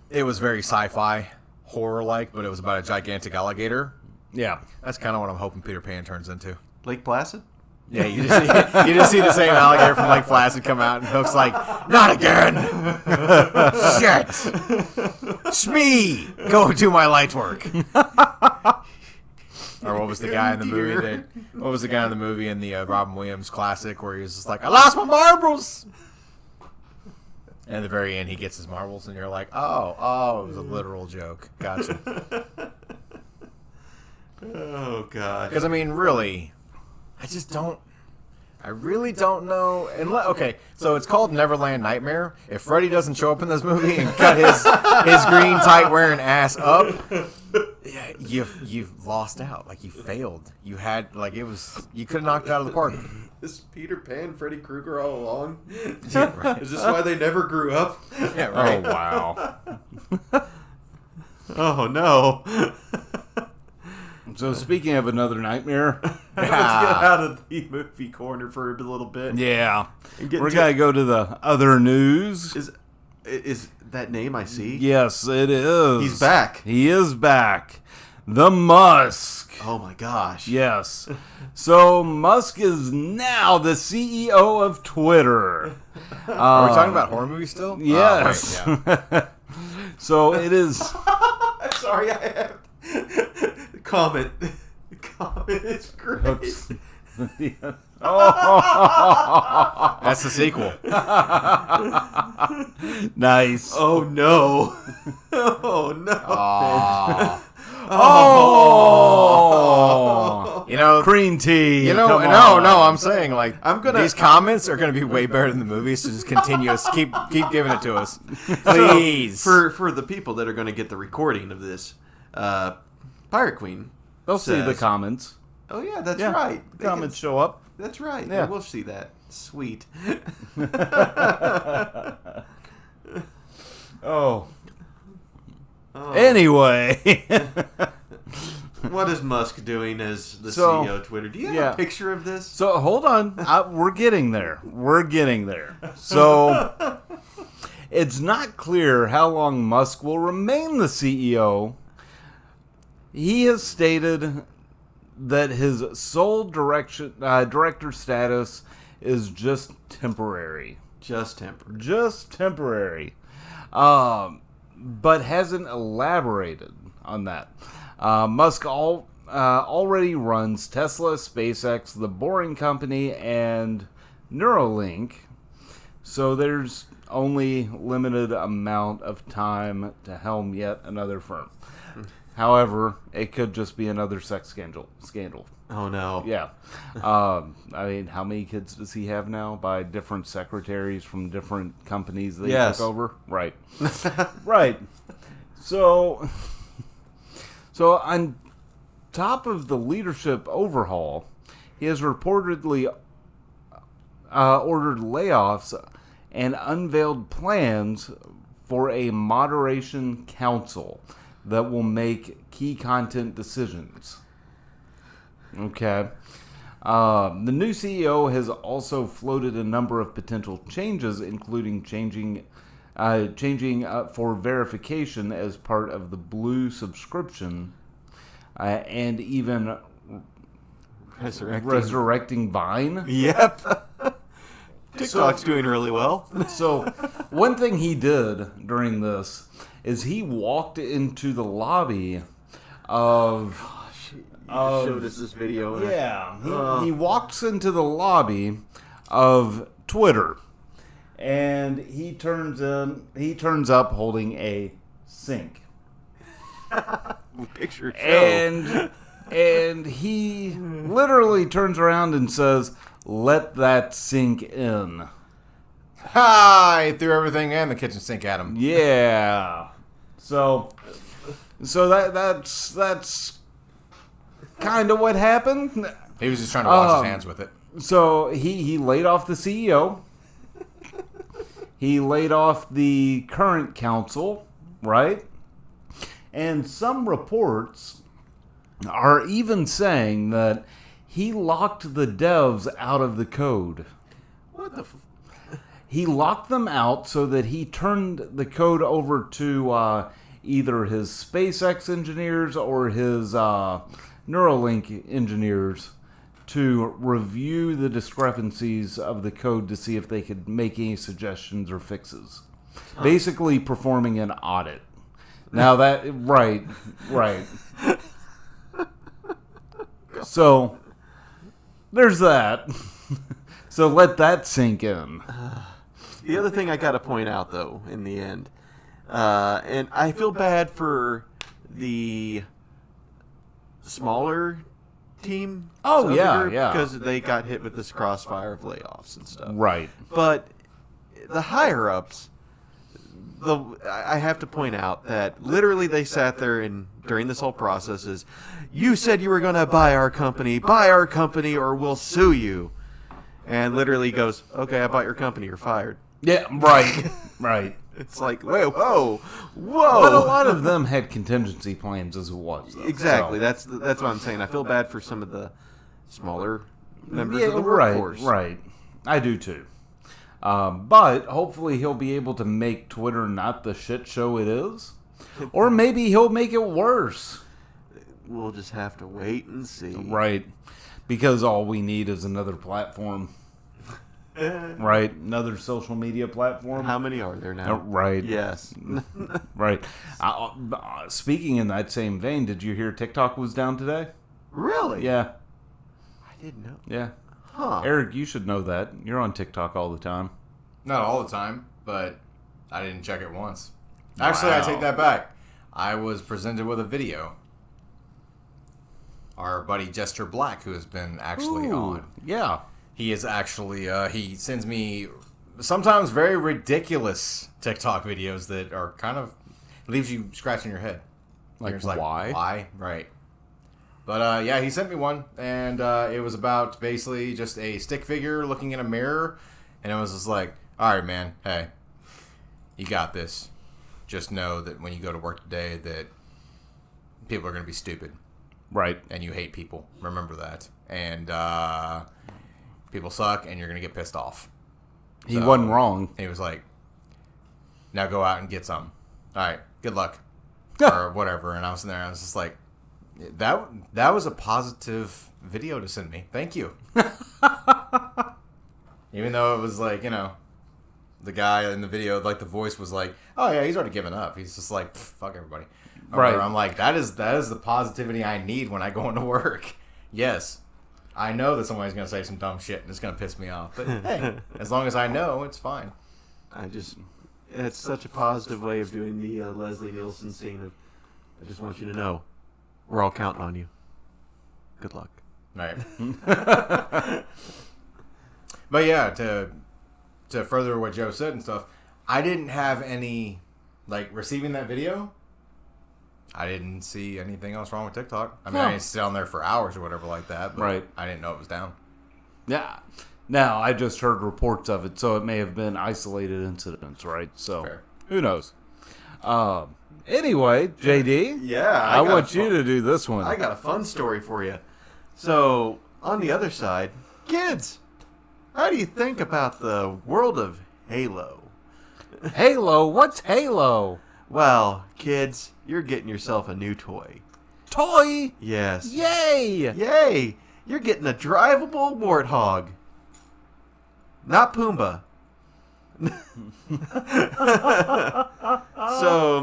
It was very sci-fi, horror-like, but it was about a gigantic alligator. Yeah. That's kind of what I'm hoping Peter Pan turns into. Lake Placid? Yeah, you just see the same alligator from Lake Placid come out, and Hook's like, "Not again! Shit! Smee! Go do my light work." Or what was the guy in the movie What was the guy in the movie in the Robin Williams classic where he was just like, "I lost my marbles." And at the very end, he gets his marbles, and you're like, oh, it was a literal joke. Gotcha. Oh, gosh. Because, I mean, really, I really don't know. Okay, so it's called Neverland Nightmare. If Freddy doesn't show up in this movie and cut his green tight wearing ass up, yeah, you've lost out. Like, you failed. You had, like, you could have knocked it out of the park. Is Peter Pan Freddy Krueger all along? Yeah, right. Is this why they never grew up? Yeah, right. Oh, wow. Oh, no. So speaking of another nightmare, Let's get out of the movie corner for a little bit. yeah, And get we're into- gonna go to the other news. Is that name I see? Yes, it is. He's back. He is back. The Musk. Oh my gosh. Yes. So Musk is now the CEO of Twitter. Are we talking about horror movies still? Yes. Oh, right, yeah. So it is. I'm sorry, I have comment. Comment is great. Oh, That's the sequel. nice. Oh no. Oh no. Aw. Oh, You know, cream tea. You know, Come no, on. I'm saying, like, I'm gonna- these comments are gonna be way better than the movies, so just continue us. Keep giving it to us. Please. For the people that are going to get the recording of this, Pirate Queen. They'll see the says- comments. Oh yeah, that's Yeah, right. the They can- comments show up. That's right. Yeah. We'll see that. Sweet. Oh. Oh. Anyway. What is Musk doing as the So, CEO of Twitter? Do you have yeah. a picture of this? So hold on, we're getting there. So it's not clear how long Musk will remain the CEO. He has stated that his sole director status is just temporary. Just temporary. Just temporary. But hasn't elaborated on that. Musk already runs Tesla, SpaceX, The Boring Company, and Neuralink. So there's only limited amount of time to helm yet another firm. However, it could just be another sex scandal. Oh no. Yeah. I mean, how many kids does he have now by different secretaries from different companies that he Yes. took over? Right. Right. So on top of the leadership overhaul, he has reportedly ordered layoffs and unveiled plans for a moderation council that will make key content decisions. Okay. The new CEO has also floated a number of potential changes, including changing for verification as part of the Blue subscription, and even resurrecting Vine. Yep. TikTok's doing really well. So, one thing he did during this is he walked into the lobby of... You showed us this video. Yeah, he walks into the lobby of Twitter, and he turns up holding a sink, Picture show. and he literally turns around and says, "Let that sink in." Ha! He threw everything and the kitchen sink at him. Yeah. So that's kind of what happened. He was just trying to wash his hands with it. So he laid off the CEO. He laid off the current council, right? And some reports are even saying that he locked the devs out of the code. What the? He locked them out so that he turned the code over to either his SpaceX engineers or his Neuralink engineers to review the discrepancies of the code to see if they could make any suggestions or fixes. Basically performing an audit. Now that, right. So, there's that. So let that sink in. The other thing I got to point out, though, in the end, and I feel bad for the smaller team. Oh, yeah. Because they got hit with this crossfire of layoffs and stuff. Right. But the higher ups, I have to point out that literally they sat there and during this whole process is, you said you were going to buy our company, or we'll sue you. And literally goes, okay, I bought your company, you're fired. Yeah, right. Right. It's like, whoa. But a lot of them had contingency plans as it was. Though, exactly. so. That's what I'm saying. I feel bad for some of the smaller members of the right, workforce. Right. I do too. But hopefully he'll be able to make Twitter not the shit show it is. Or maybe he'll make it worse. We'll just have to wait and see. Right. Because all we need is another platform. Right. Another social media platform. How many are there now? Right. Yes. Right. Speaking in that same vein, did you hear TikTok was down today? Really? Yeah. I didn't know. Yeah. Huh. Eric, you should know that. You're on TikTok all the time. Not all the time, but I didn't check it once. Actually, I Wow. take that back. I was presented with a video. Our buddy Jester Black, who has been actually on. Yeah. He is actually, he sends me sometimes very ridiculous TikTok videos that are kind of, leaves you scratching your head. Like, You're just why? Why? Right. But, yeah, he sent me one, and it was about basically just a stick figure looking in a mirror, and it was just like, all right, man, hey, you got this. Just know that when you go to work today that people are going to be stupid. Right. And you hate people. Remember that. And people suck, and you're going to get pissed off. He wasn't wrong. He was like, now go out and get some. All right, good luck. Or whatever. And I was in there, and I was just like, that was a positive video to send me. Thank you. Even though it was like, you know, the guy in the video, like the voice was like, oh yeah, he's already given up. He's just like, fuck everybody. Right. I'm like, that is the positivity I need when I go into work. Yes. I know that somebody's going to say some dumb shit and it's going to piss me off. But hey, as long as I know, it's fine. It's such a positive way of doing the Leslie Nielsen scene of, I just want you to know, we're all counting on you. Good luck. Right. But yeah, to further what Joe said and stuff, I didn't have any, like, receiving that video, I didn't see anything else wrong with TikTok. I mean, I didn't sit on there for hours or whatever like that, but Right. I didn't know it was down. Yeah. Now, I just heard reports of it, so it may have been isolated incidents, right? So, Fair. Who knows? Anyway, JD, Yeah. I want you to do this one. I got a fun story for you. So, on the other side, kids, how do you think about the world of Halo? Halo? What's Halo? Well, kids, you're getting yourself a new toy. Toy? Yes. Yay! Yay! You're getting a drivable Warthog. Not Pumbaa. So,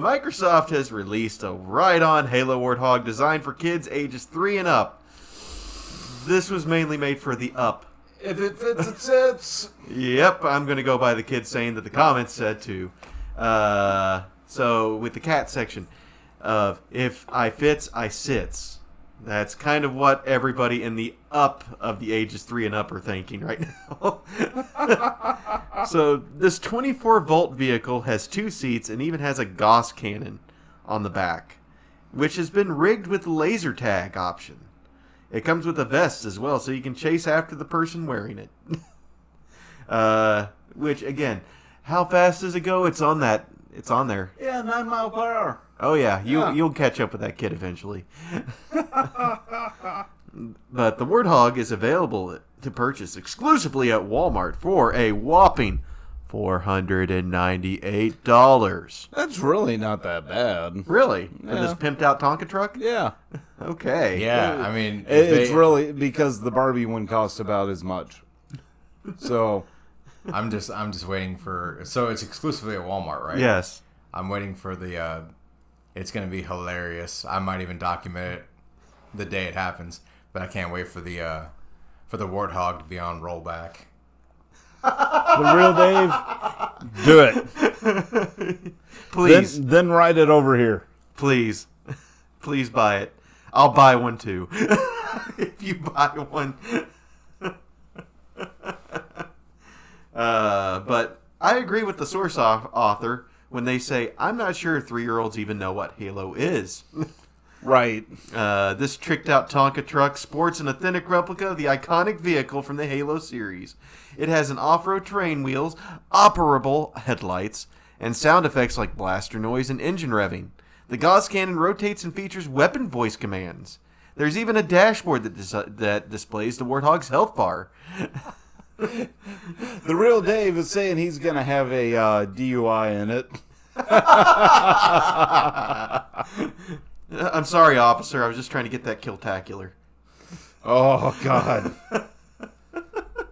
Microsoft has released a ride-on Halo Warthog designed for kids ages 3 and up. This was mainly made for the up. If it fits, it sits. Yep, I'm going to go by the kids saying that the comments said too. So, with the cat section of, if I fits, I sits. That's kind of what everybody in the up of the ages 3 and up are thinking right now. So, this 24-volt vehicle has 2 seats and even has a Gauss cannon on the back, which has been rigged with laser tag option. It comes with a vest as well, so you can chase after the person wearing it. Which, again, how fast does it go? It's on there. Yeah, 9 mile per hour. Oh yeah, you'll catch up with that kid eventually. But the Warthog is available to purchase exclusively at Walmart for a whopping $498. That's really not that bad. Really? For Yeah. this pimped out Tonka truck? Yeah. Okay. Yeah, I mean, It's really because the Barbie one cost about as much. So, I'm just waiting for. So it's exclusively at Walmart, right? Yes. I'm waiting for the. It's gonna be hilarious. I might even document it the day it happens. But I can't wait for the Warthog to be on rollback. The real Dave, do it. Please. Then write it over here. Please. Please buy it. I'll buy one too. If you buy one. But I agree with the source author when they say, I'm not sure 3-year-olds even know what Halo is. Right. This tricked-out Tonka truck sports an authentic replica of the iconic vehicle from the Halo series. It has an off-road terrain wheels, operable headlights, and sound effects like blaster noise and engine revving. The Gauss cannon rotates and features weapon voice commands. There's even a dashboard that displays the Warthog's health bar. The real Dave is saying he's going to have a DUI in it. I'm sorry, officer. I was just trying to get that killtacular. Oh, God.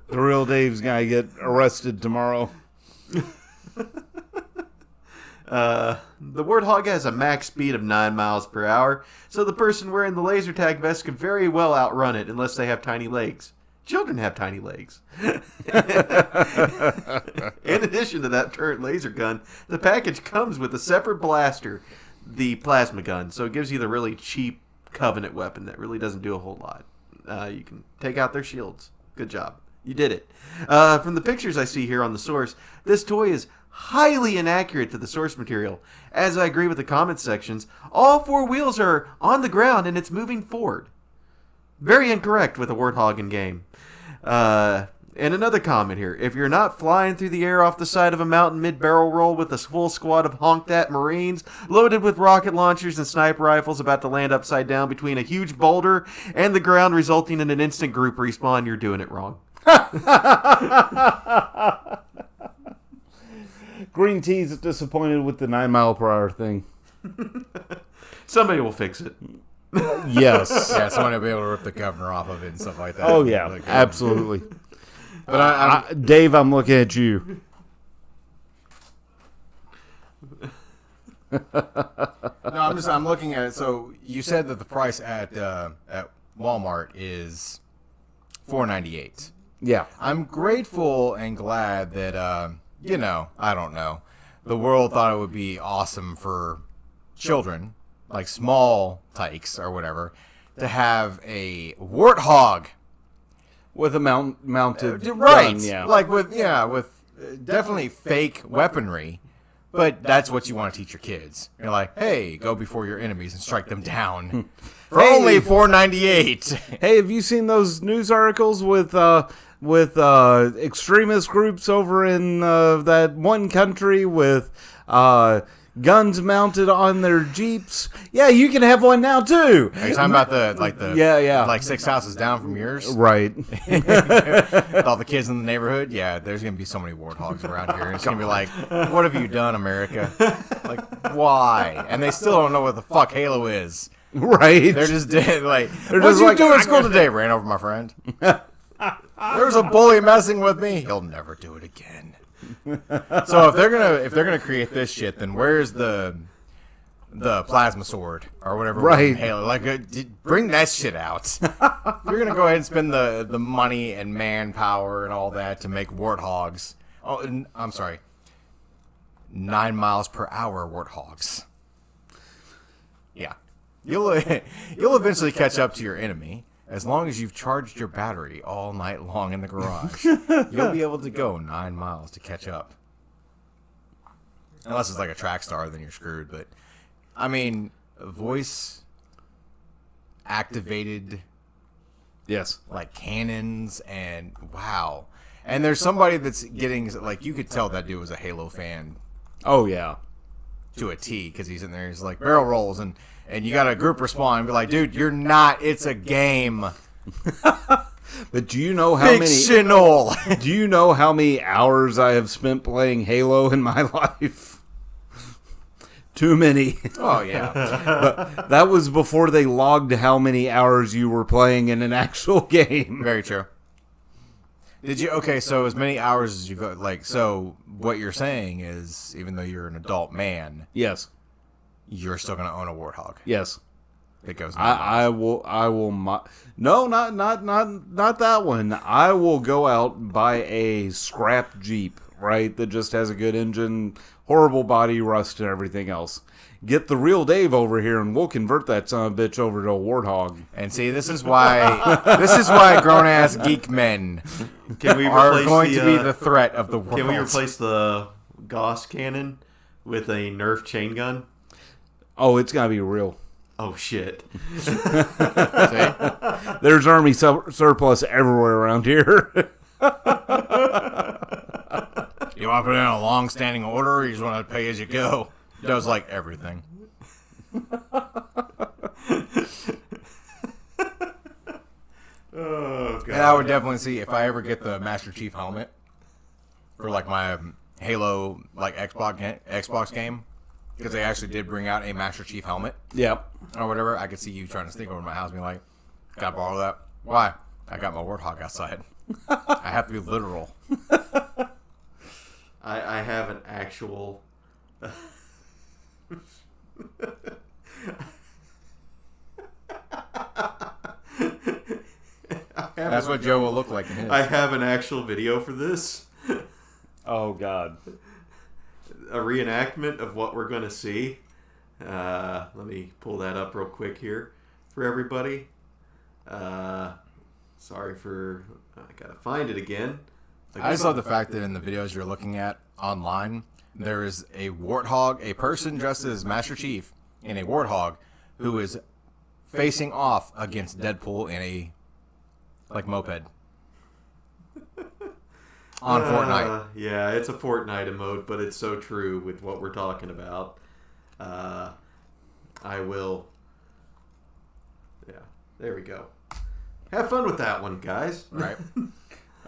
The real Dave's going to get arrested tomorrow. The Warthog has a max speed of 9 miles per hour, so the person wearing the laser tag vest could very well outrun it unless they have tiny legs. Children have tiny legs. In addition to that turret laser gun, the package comes with a separate blaster, the plasma gun, so it gives you the really cheap Covenant weapon that really doesn't do a whole lot. You can take out their shields. Good job. You did it. From the pictures I see here on the source, this toy is highly inaccurate to the source material. As I agree with the comment sections, all 4 wheels are on the ground and it's moving forward. Very incorrect with a Warthog in game. And another comment here. If you're not flying through the air off the side of a mountain mid-barrel roll with a full squad of honked-at Marines loaded with rocket launchers and sniper rifles about to land upside down between a huge boulder and the ground, resulting in an instant group respawn, you're doing it wrong. Green Tea's disappointed with the 9 mile per hour thing. Somebody will fix it. Yes. Yeah, someone will be able to rip the governor off of it and stuff like that. Oh, yeah. Like, Absolutely. But Dave, I'm looking at you. No, I'm looking at it. So you said that the price at Walmart is $4.98. Yeah. I'm grateful and glad that I don't know, the world thought it would be awesome for children, like small tykes or whatever, to have a Warthog With a mounted right, gun, yeah. like with definitely fake weaponry. But that's what you want to teach your kids. You're like, hey, go before your enemies and strike them down for only $4.98. Hey, have you seen those news articles with extremist groups over in that one country with guns mounted on their Jeeps? Yeah, you can have one now too. Are you talking about the Yeah. like 6 houses down from yours? Right. With all the kids in the neighborhood? Yeah, there's going to be so many warthogs around here. And it's going to be like, what have you done, America? Like, why? And they still don't know what the fuck Halo is. Right. They're just dead. Like, They're what just did you like, do at school today? Ran over my friend. There was a bully messing with me. He'll never do it again. So if they're gonna create this shit, then where's the plasma sword or whatever? Right. Halo, like bring that shit out. You're gonna go ahead and spend the money and manpower and all that to make warthogs. Oh, I'm sorry. 9 miles per hour warthogs. Yeah, you'll eventually catch up to your enemy. As long as you've charged your battery all night long in the garage, you'll be able to go 9 miles to catch up. Unless it's like a track star, then you're screwed. But, I mean, voice activated, Yes. like cannons, and wow. And there's somebody that's getting, like, you could tell that dude was a Halo fan Oh, yeah. to a T, because he's in there. He's like barrel rolls, and you got a group respawn and be like, dude, you're not. It's a game. But do you know how Fictional. Do you know how many hours I have spent playing Halo in my life? Too many. Oh yeah. But that was before they logged how many hours you were playing in an actual game. Very true. Did you? Okay, so as many hours as you got. Like, so what you're saying is, even though you're an adult man, Yes. you're still gonna own a Warthog. Yes. It goes. I will. No, not that one. I will go out and buy a scrap Jeep, right? That just has a good engine, horrible body, rust, and everything else. Get the real Dave over here, and we'll convert that son of a bitch over to a Warthog. And see, this is why grown ass geek men are going to be the threat of the world. Can we replace the Gauss cannon with a Nerf chain gun? Oh, it's gotta be real. Oh shit! See? There's army surplus everywhere around here. You want to put in a long-standing order, or you just want to pay as you go? It does like everything. Oh god! And I would definitely see if I ever get the Master Chief helmet for like my Halo like Xbox game, because they actually did bring out a Master Chief helmet. Yep. Or whatever. I could see you trying to sneak over to my house and be like, "Can I borrow that?" Why? I got my Warthog outside. I have to be literal. I have an actual. That's what Joe will look like in his. I have an actual video for this. Oh god. A reenactment of what we're going to see. Let me pull that up real quick here for everybody. Sorry for... I gotta find it again. I just love the fact that in the videos you're looking at online, there is a warthog, a person dressed as Master Chief in a warthog who is facing off against Deadpool in a moped on Fortnite. Yeah, it's a Fortnite emote, but it's so true with what we're talking about. I will... Yeah, there we go. Have fun with that one, guys. Right.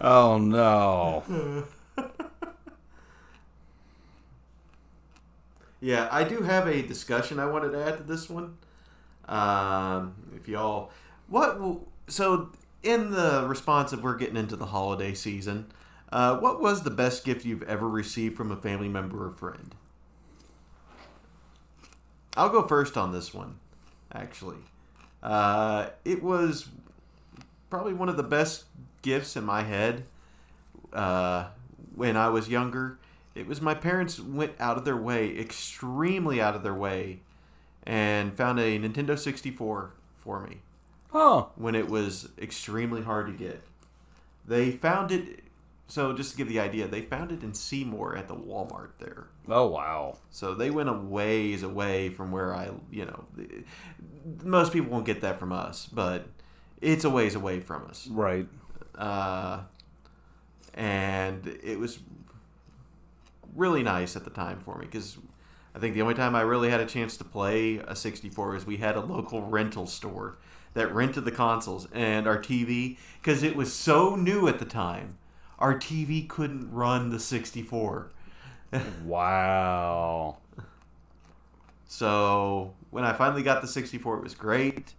Oh no. Yeah, I do have a discussion I wanted to add to this one. If y'all... So, in the response of we're getting into the holiday season, what was the best gift you've ever received from a family member or friend? I'll go first on this one, actually. It was probably one of the best gifts in my head when I was younger. It was my parents went out of their way, extremely out of their way, and found a Nintendo 64 for me. Oh. When it was extremely hard to get. They found it... So, just to give the idea, they found it in Seymour at the Walmart there. Oh, wow. So, they went a ways away from where most people won't get that from us, but it's a ways away from us. Right. And it was really nice at the time for me, because I think the only time I really had a chance to play a 64 is we had a local rental store that rented the consoles, and our TV, because it was so new at the time, our TV couldn't run the 64. Wow. So when I finally got the 64, it was great.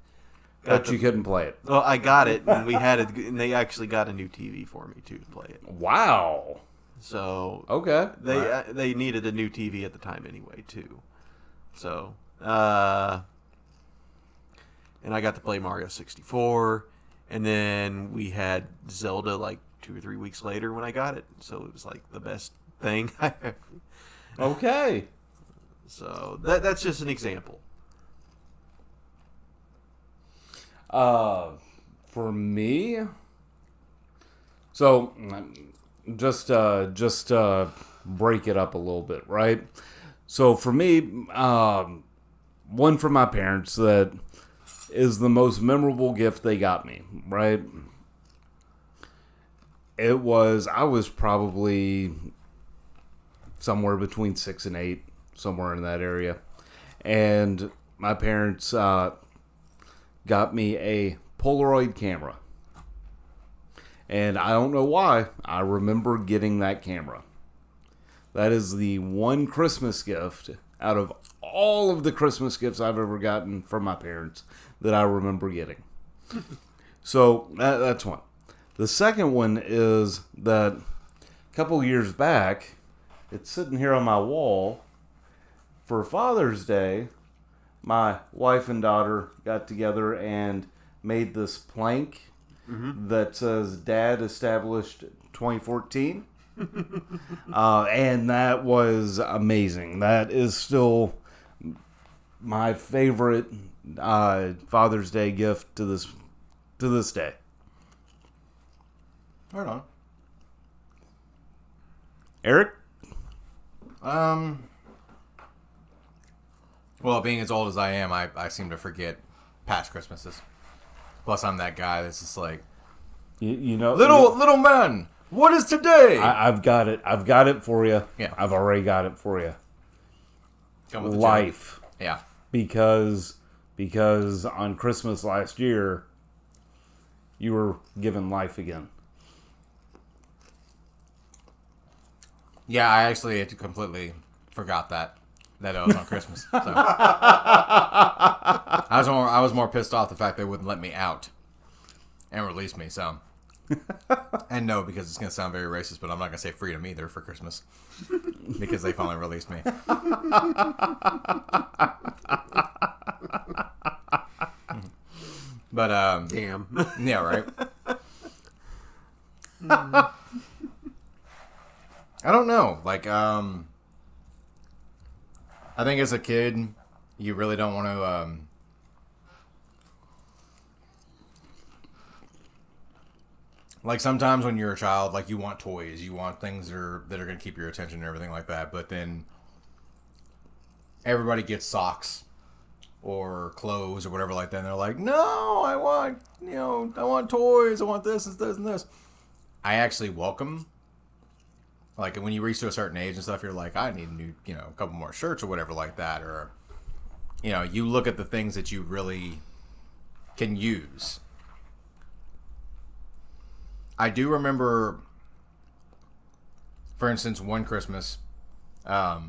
But you couldn't play it. Well, I got it, and we had it, and they actually got a new TV for me too to play it. Wow. So Okay. they needed a new TV at the time anyway too. So and I got to play Mario 64, and then we had Zelda like 2 or 3 weeks later when I got it. So it was like the best thing I ever. Okay. So that's just an example. For me, so just break it up a little bit, right? So for me, one from my parents that is the most memorable gift they got me, right? I was probably somewhere between 6 and 8, somewhere in that area, and my parents got me a Polaroid camera. And I don't know why, I remember getting that camera. That is the one Christmas gift out of all of the Christmas gifts I've ever gotten from my parents that I remember getting. So that's one. The second one is that a couple years back, it's sitting here on my wall. For Father's Day, my wife and daughter got together and made this plank that says "Dad established 2014," and that was amazing. That is still my favorite Father's Day gift to this day. Right on. Eric? Well, being as old as I am, I seem to forget past Christmases. Plus, I'm that guy that's just like, You know, little man, what is today? I've got it. I've got it for you. Yeah. I've already got it for you. Come with the Life. joke. Yeah. Because on Christmas last year, you were given life again. Yeah, I actually had completely forgot that it was on Christmas. So. I was more pissed off the fact they wouldn't let me out and release me. So, and no, because it's gonna sound very racist, but I'm not gonna say freedom either for Christmas because they finally released me. But Damn. yeah, right. I don't know. Like, I think as a kid, you really don't want to. Like sometimes when you're a child, like you want toys, you want things that are going to keep your attention and everything like that. But then everybody gets socks or clothes or whatever like that, and they're like, "No, I want toys. I want this and this and this." I actually welcome. Like, when you reach to a certain age and stuff, you're like, I need a new, a couple more shirts or whatever like that. Or, you look at the things that you really can use. I do remember, for instance, one Christmas, as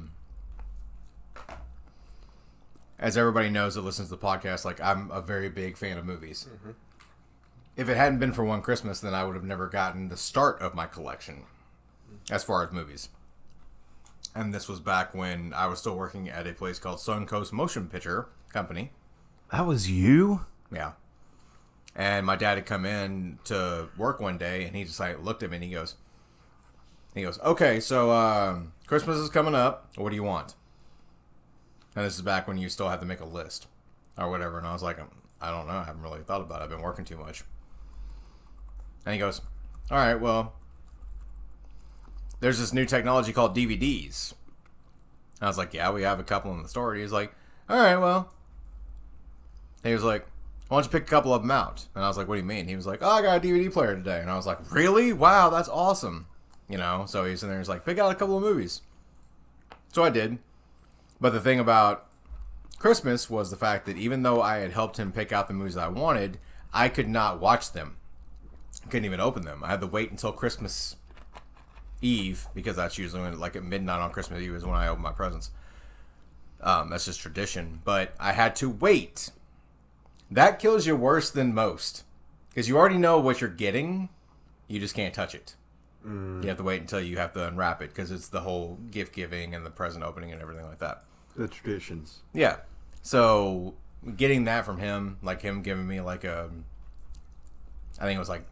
everybody knows that listens to the podcast, like, I'm a very big fan of movies. Mm-hmm. If it hadn't been for one Christmas, then I would have never gotten the start of my collection. As far as movies. And this was back when I was still working at a place called Suncoast Motion Picture Company. That was you? Yeah. And my dad had come in to work one day, and he just like looked at me and he goes, "Okay, so Christmas is coming up. What do you want?" And this is back when you still had to make a list or whatever. And I was like, I don't know. I haven't really thought about it. I've been working too much. And he goes, "All right, well, there's this new technology called DVDs." I was like, "Yeah, we have a couple in the store." He was like, "All right, well." He was like, "Why don't you pick a couple of them out?" And I was like, "What do you mean?" He was like, "Oh, I got a DVD player today." And I was like, "Really? Wow, that's awesome." So he's in there, he's like, "Pick out a couple of movies." So I did. But the thing about Christmas was the fact that even though I had helped him pick out the movies that I wanted, I could not watch them. I couldn't even open them. I had to wait until Christmas Eve, because that's usually when, like, at midnight on Christmas Eve is when I open my presents. That's just tradition. But I had to wait. That kills you worse than most, because you already know what you're getting. You just can't touch it. You have to wait until you have to unwrap it, because it's the whole gift giving and the present opening and everything like that. The traditions. Yeah. So getting that from him, like him giving me like I think it was like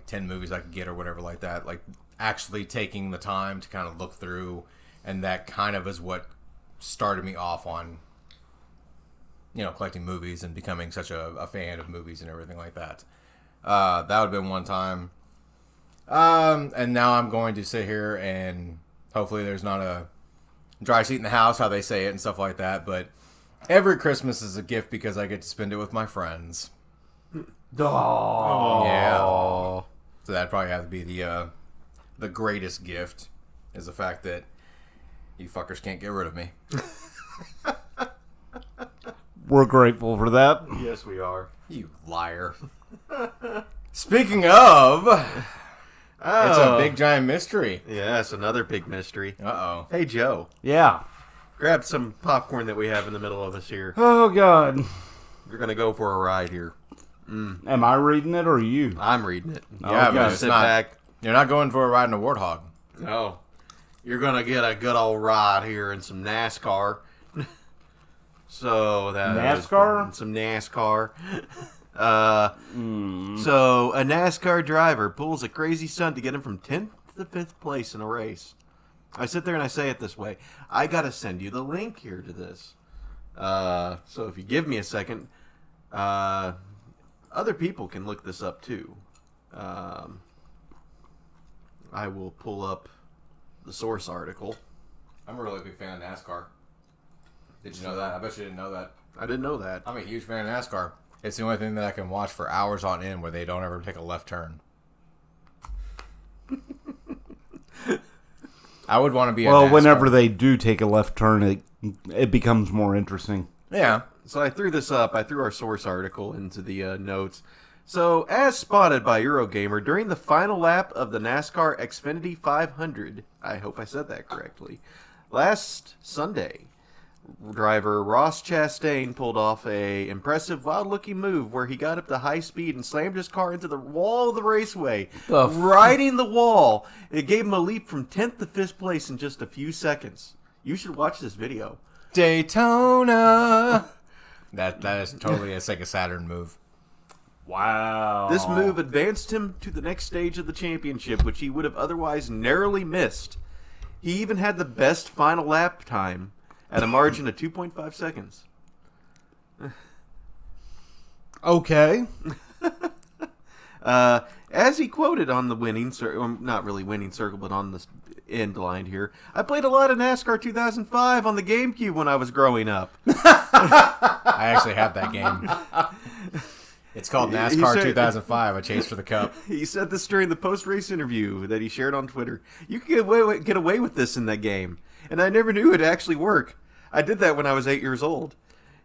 10 movies I could get or whatever like that, like actually taking the time to kind of look through, and that kind of is what started me off on, collecting movies and becoming such a fan of movies and everything like that. That would have been one time. And now I'm going to sit here and hopefully there's not a dry seat in the house, how they say it and stuff like that, but every Christmas is a gift because I get to spend it with my friends. Oh. Yeah. So that'd probably have to be the greatest gift, is the fact that you fuckers can't get rid of me. We're grateful for that. Yes, we are. You liar. Speaking of, it's a big giant mystery. Yeah, it's another big mystery. Uh-oh. Hey, Joe. Yeah. Grab some popcorn that we have in the middle of us here. Oh, God. We're going to go for a ride here. Am I reading it or you? I'm reading it. Yeah, Okay. but it's Sit not. back. You're not going for a ride in a Warthog. No. You're going to get a good old ride here in some NASCAR. So that NASCAR? was some NASCAR. So a NASCAR driver pulls a crazy stunt to get him from 10th to 5th place in a race. I sit there and I say it this way. I gotta send you the link here to this. So if you give me a second, other people can look this up too. I will pull up the source article. I'm a really big fan of NASCAR. Did you know that? I bet you didn't know that. I didn't know that. I'm a huge fan of NASCAR. It's the only thing that I can watch for hours on end where they don't ever take a left turn. I would want to be a Well, NASCAR. whenever they do take a left turn, it becomes more interesting. Yeah. So I threw this up. I threw our source article into the notes. So, as spotted by Eurogamer during the final lap of the NASCAR Xfinity 500, I hope I said that correctly, last Sunday, driver Ross Chastain pulled off a impressive, wild-looking move where he got up to high speed and slammed his car into the wall of the raceway, riding the wall. It gave him a leap from 10th to 5th place in just a few seconds. You should watch this video. Daytona. That is totally a Sega Saturn move. Wow. This move advanced him to the next stage of the championship, which he would have otherwise narrowly missed. He even had the best final lap time at a margin of 2.5 seconds. Okay. As he quoted on the winning circle, not really winning circle, but on the end line here, I played a lot of NASCAR 2005 on the GameCube when I was growing up. I actually have that game. It's called He NASCAR said- 2005, A Chase for the Cup. He said this during the post-race interview that he shared on Twitter. You can get away with this in that game, and I never knew it'd actually work. I did that when I was 8 years old.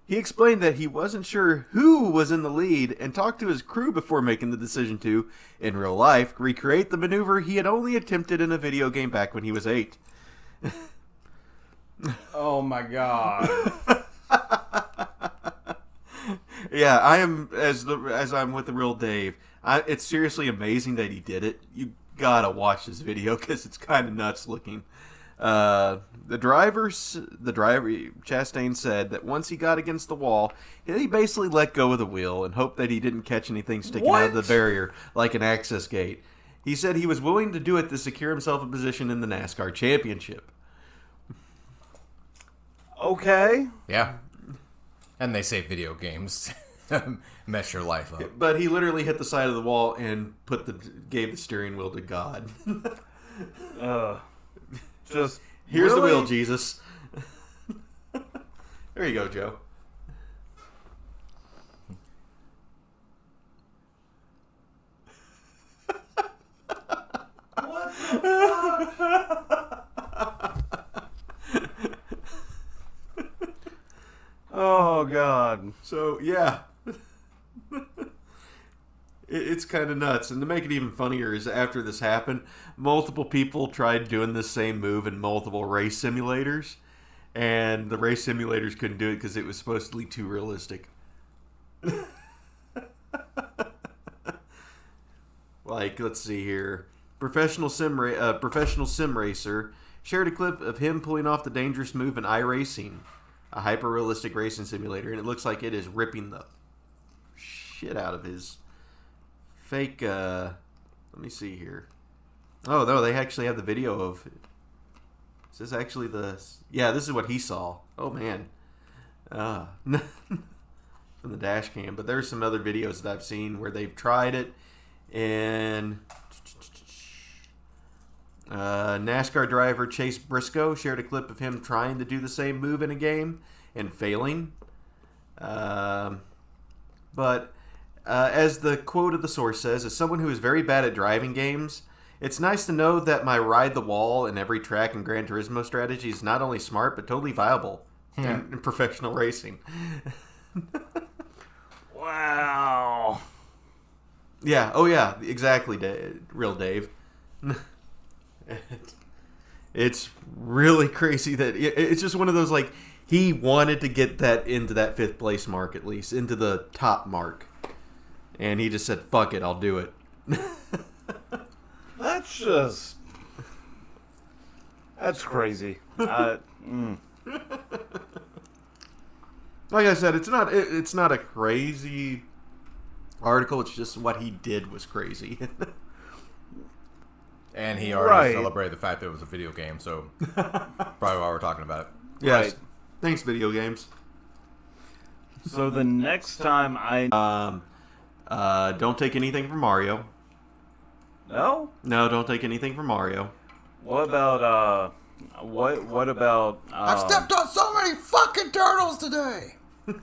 He explained that he wasn't sure who was in the lead and talked to his crew before making the decision to, in real life, recreate the maneuver he had only attempted in a video game back when he was 8. Oh my god. Yeah, I am as I'm with the real Dave. It's seriously amazing that he did it. You gotta watch this video because it's kind of nuts looking. The driver Chastain said that once he got against the wall, he basically let go of the wheel and hoped that he didn't catch anything sticking out of the barrier like an access gate. He said he was willing to do it to secure himself a position in the NASCAR championship. Okay. Yeah. And they say video games mess your life up. But he literally hit the side of the wall and gave the steering wheel to God. Just Here's really? the wheel, Jesus. There you go, Joe. Oh god. So, yeah. It's kind of nuts. And to make it even funnier is after this happened, multiple people tried doing this same move in multiple race simulators. And the race simulators couldn't do it because it was supposedly too realistic. Like, let's see here. Professional sim racer shared a clip of him pulling off the dangerous move in iRacing, a hyper-realistic racing simulator, and it looks like it is ripping the shit out of his fake, let me see here. Oh, no, they actually have the video of, is this actually yeah, this is what he saw. Oh, man. From the dash cam. But there's some other videos that I've seen where they've tried it, and NASCAR driver Chase Briscoe shared a clip of him trying to do the same move in a game and failing. But as the quote of the source says, as someone who is very bad at driving games, it's nice to know that my ride the wall in every track and Gran Turismo strategy is not only smart, but totally viable in professional racing. Wow. Yeah, oh yeah, exactly, real Dave. It's really crazy that it's just one of those, like, he wanted to get that into that 5th place mark, at least into the top mark, and he just said, fuck it, I'll do it. That's crazy. Like I said, it's not a crazy article. It's just what he did was crazy. And he already Right. celebrated the fact that it was a video game, so probably why we're talking about it. Yes. Right. Thanks, video games. So the next time Don't take anything from Mario. No? No, don't take anything from Mario. What about what about I've stepped on so many fucking turtles today. what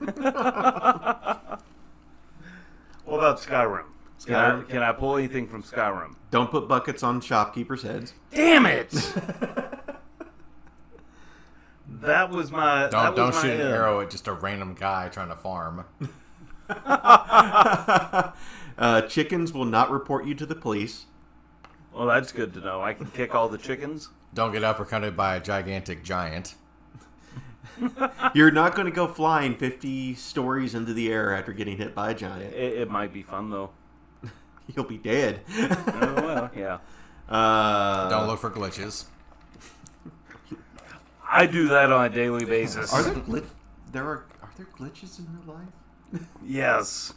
about Skyrim? Skyrim? Can I pull anything from Skyrim? Don't put buckets on shopkeepers' heads. Damn it! That was my Don't shoot an arrow at just a random guy trying to farm. Chickens will not report you to the police. Well, that's good to know. I can kick all the chickens. Don't get uppercutted by a gigantic giant. You're not going to go flying 50 stories into the air after getting hit by a giant. It might be fun though. You'll be dead. Oh, well, yeah. Don't look for glitches. I do that on a daily basis. Are there glitches in real life? Yes.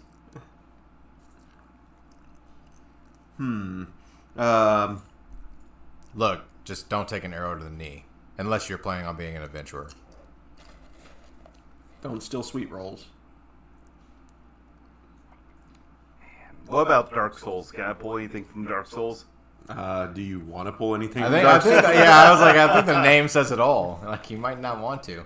Look, just don't take an arrow to the knee. Unless you're planning on being an adventurer. Don't steal sweet rolls. What about Dark Souls? Can I pull anything from Dark Souls? Do you want to pull anything? I think the name says it all. Like, you might not want to.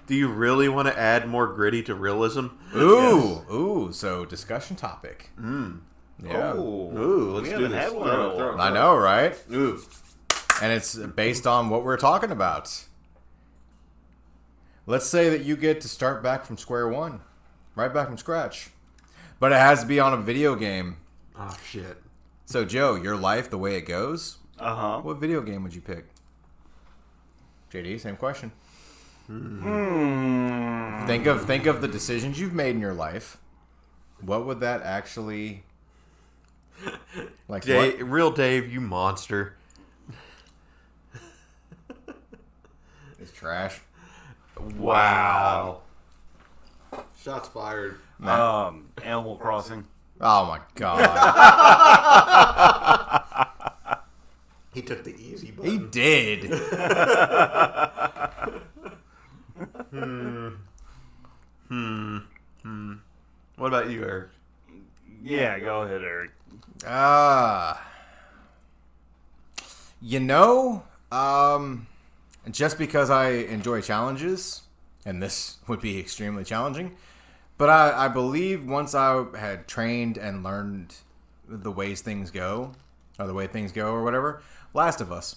Do you really want to add more gritty to realism? Ooh, so discussion topic. Yeah. Ooh, let's We do haven't this. had one in a while. I know, right? Ooh. And it's based on what we're talking about. Let's say that you get to start back from square one. Right back from scratch. But it has to be on a video game. Oh, shit. So, Joe, your life, the way it goes, Uh-huh. what video game would you pick? JD, same question. Think of the decisions you've made in your life. What would that actually... Like, what? Real Dave, you monster. It's trash. Wow. Shots fired. Animal Crossing. Oh, my God. He took the easy button. He did. What about you, Eric? Yeah, go ahead, Eric. Just because I enjoy challenges, and this would be extremely challenging, but I believe once I had trained and learned the ways things go, or the way things go, or whatever, Last of Us.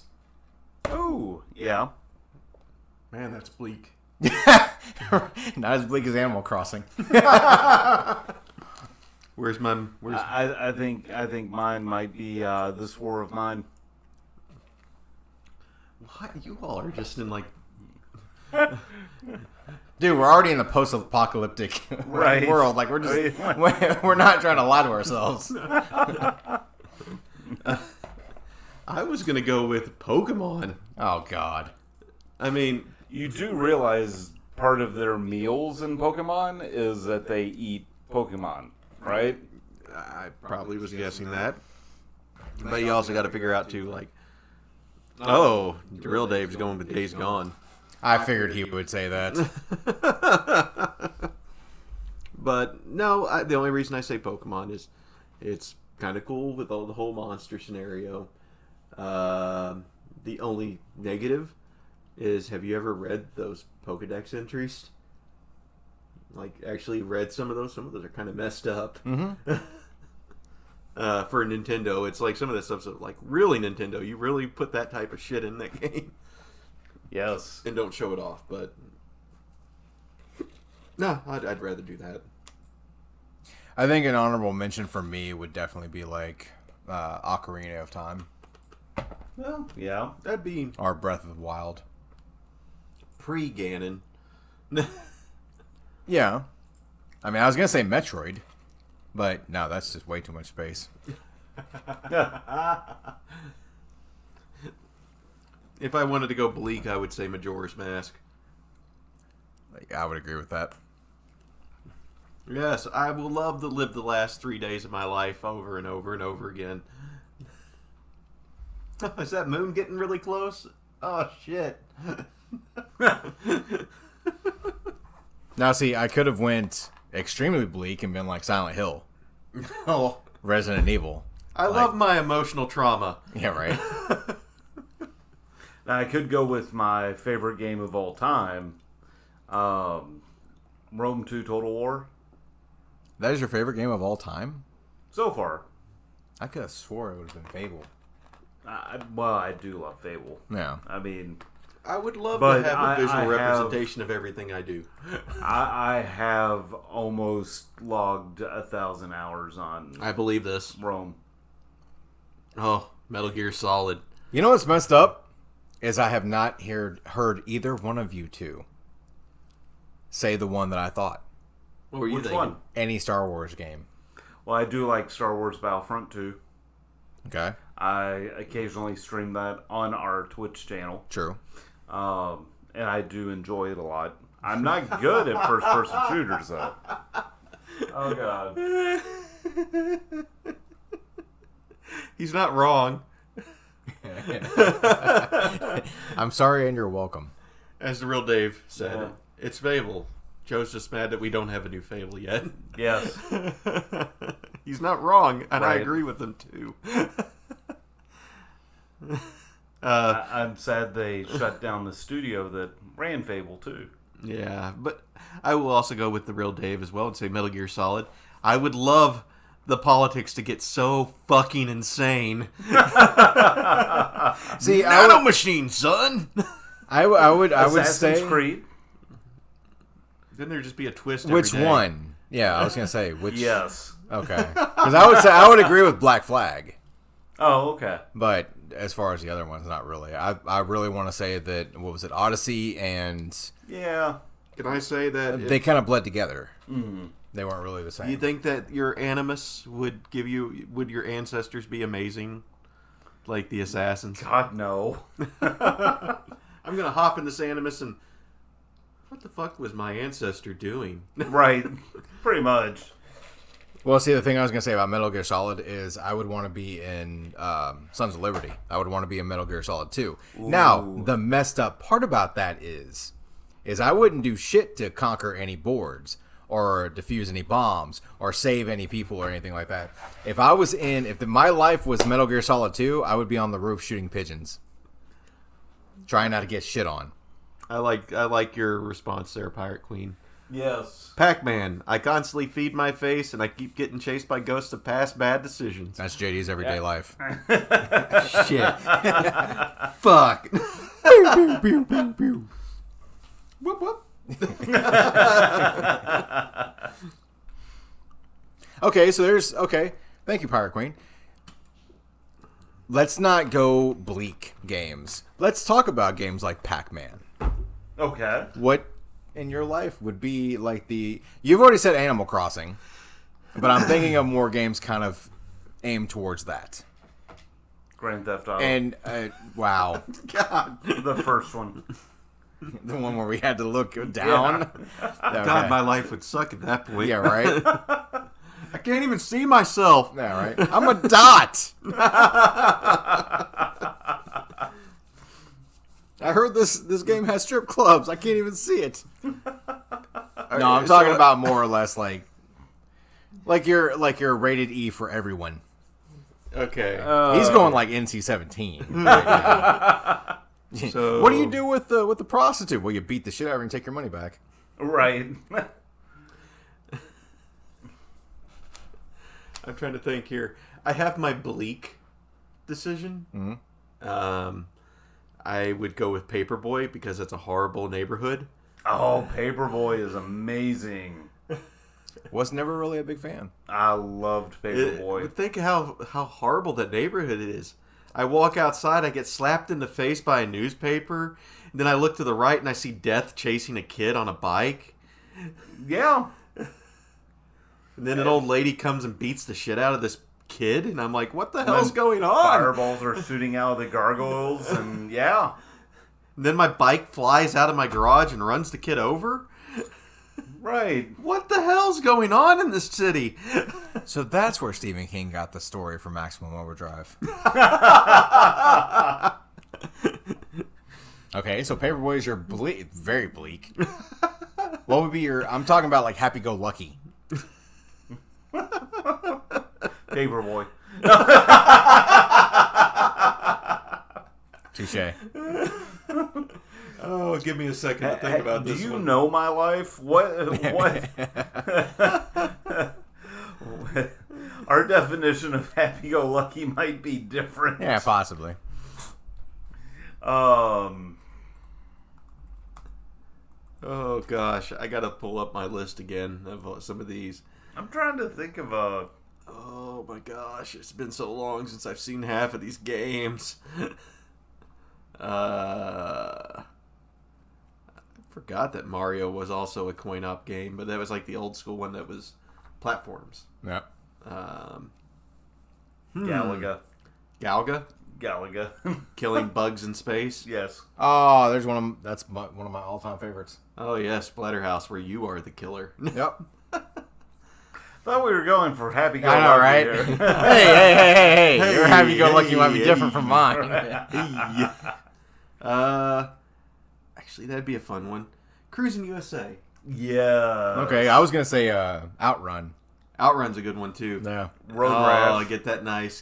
Ooh, yeah. Man, that's bleak. Not as bleak as Animal Crossing. Where's my... I think mine might be This War of Mine. What? You all are just in, like... Dude, we're already in a post-apocalyptic Right. world. Like, we're not trying to lie to ourselves. I was going to go with Pokemon. Oh, God. I mean... You do realize part of their meals in Pokemon is that they eat Pokemon, right? I probably was guessing that. But you also got to figure out, too, like... Oh, Real Dave's going with Days Gone. I figured he would say that. But, no, the only reason I say Pokemon is it's kind of cool with all the whole monster scenario. The only negative is, have you ever read those Pokedex entries? Like, actually read some of those? Some of those are kind of messed up. Mm-hmm. For Nintendo, it's like some of that stuff's like, really, Nintendo, you really put that type of shit in that game? Yes. And don't show it off, but... No, I'd rather do that. I think an honorable mention for me would definitely be like Ocarina of Time Well, Yeah. that'd be or Breath of the Wild. pre-Ganon. Yeah. I mean, I was going to say Metroid, but no, that's just way too much space. If I wanted to go bleak, I would say Majora's Mask. I would agree with that. Yes, I will love to live the last 3 days of my life over and over and over again. Is that moon getting really close? Oh, shit. Now, see, I could have went extremely bleak and been like Silent Hill, Oh, Resident Evil. I love my emotional trauma. Yeah, right. Now, I could go with my favorite game of all time, Rome 2 Total War. That is your favorite game of all time? So far. I could have swore it would have been Fable. I do love Fable. Yeah. I mean, I would love But to have a visual I have- representation of everything I do. I have almost logged 1,000 hours on I believe this. Rome. Oh, Metal Gear Solid. You know what's messed up? Is I have not heard either one of you two say the one that I thought. What were you Which thinking? one? Any Star Wars game. Well, I do like Star Wars Battlefront 2. Okay. I occasionally stream that on our Twitch channel. True. And I do enjoy it a lot. I'm not good at first-person shooters, though. Oh, God. He's not wrong. I'm sorry and you're welcome. As the real Dave said, Yeah. it's Fable. Joe's just mad that we don't have a new Fable yet. Yes. He's not wrong, and I Right. agree with him too. I'm sad they shut down the studio that ran Fable 2. Yeah, but I will also go with the real Dave as well and say Metal Gear Solid. I would love the politics to get so fucking insane. See, Nano machine, son. I would Assassin's say Creed? Didn't there just be a twist? which every day? one? Yeah, I was gonna say which. Yes. Okay. Because I would agree with Black Flag, Oh, okay. but as far as the other ones, not really. I really want to say that what was it, Odyssey and Yeah. Can I say that they kind of bled together. Mm-hmm. They weren't really the same. you think that your animus would your ancestors be amazing, like the assassins? God, no. I'm gonna hop in this animus and what the fuck was my ancestor doing? Right. Pretty much. Well, see, the thing I was going to say about Metal Gear Solid is I would want to be in Sons of Liberty. I would want to be in Metal Gear Solid 2. Ooh. Now, the messed up part about that is I wouldn't do shit to conquer any boards or defuse any bombs or save any people or anything like that. If my life was Metal Gear Solid 2, I would be on the roof shooting pigeons. Trying not to get shit on. I like your response there, Pirate Queen. Yes. Pac-Man, I constantly feed my face and I keep getting chased by ghosts of past bad decisions. That's JD's everyday life. Shit. Fuck. Pew, pew, pew, pew. Whoop, whoop. Okay, thank you, Pirate Queen. Let's not go bleak games. Let's talk about games like Pac-Man. Okay. What in your life would be like you've already said Animal Crossing, but I'm thinking of more games kind of aimed towards that. Grand Theft Auto. And, wow. God. The first one. The one where we had to look down. Yeah. God, my life would suck at that point. Yeah, right? I can't even see myself. Yeah, right? I'm a dot! I heard this game has strip clubs. I can't even see it. No, I'm talking about more or less like you're rated E for everyone. Okay. He's going like NC-17. Right. So What do you do with the prostitute? Well, you beat the shit out of her and take your money back. Right. I'm trying to think here. I have my bleak decision. Mm-hmm. I would go with Paperboy because it's a horrible neighborhood. Oh, Paperboy is amazing. Was never really a big fan. I loved Paperboy. But think how horrible that neighborhood is. I walk outside, I get slapped in the face by a newspaper, and then I look to the right and I see Death chasing a kid on a bike. Yeah. And then an old lady comes and beats the shit out of this kid, and I'm like, what the hell's going on? Fireballs are shooting out of the gargoyles, and yeah. And then my bike flies out of my garage and runs the kid over. Right. What the hell's going on in this city? So that's where Stephen King got the story for Maximum Overdrive. Okay, so Paperboy is your very bleak. What would be your... I'm talking about like Happy-Go-Lucky. Paperboy. Touche. Oh, give me a second to think about this. Do you one. know my life? What? Our definition of happy-go-lucky might be different. Yeah, possibly. Oh gosh, I gotta pull up my list again of some of these. I'm trying to think of a... Oh my gosh, it's been so long since I've seen half of these games. I forgot that Mario was also a coin-op game, but that was like the old school one that was platforms. Yeah. Galaga. Galaga? Killing bugs in space? Yes. Oh, there's one of one of my all-time favorites. Oh yes, Splatterhouse, where you are the killer. Yep. Thought we were going for happy-go-lucky. I know, right? Here. hey! Your happy-go-lucky might be different from mine. Actually, that'd be a fun one. Cruising USA. Yeah. Okay, I was gonna say Outrun. Outrun's a good one too. Yeah. Road Oh, Rash. get that nice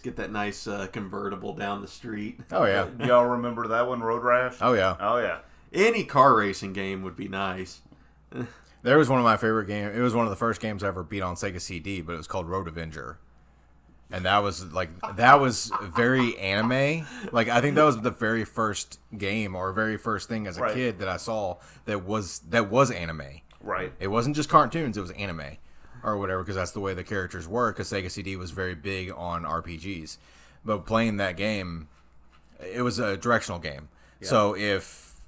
convertible down the street. Oh yeah. Y'all remember that one, Road Rash? Oh yeah. Oh, yeah. Any car racing game would be nice. There was one of my favorite games. It was one of the first games I ever beat on Sega CD, but it was called Road Avenger. And that was very anime. Like, I think that was the very first game or very first thing as a kid that I saw that was anime. Right. It wasn't just cartoons, it was anime or whatever, because that's the way the characters were, because Sega CD was very big on RPGs. But playing that game, it was a directional game. Yeah. So if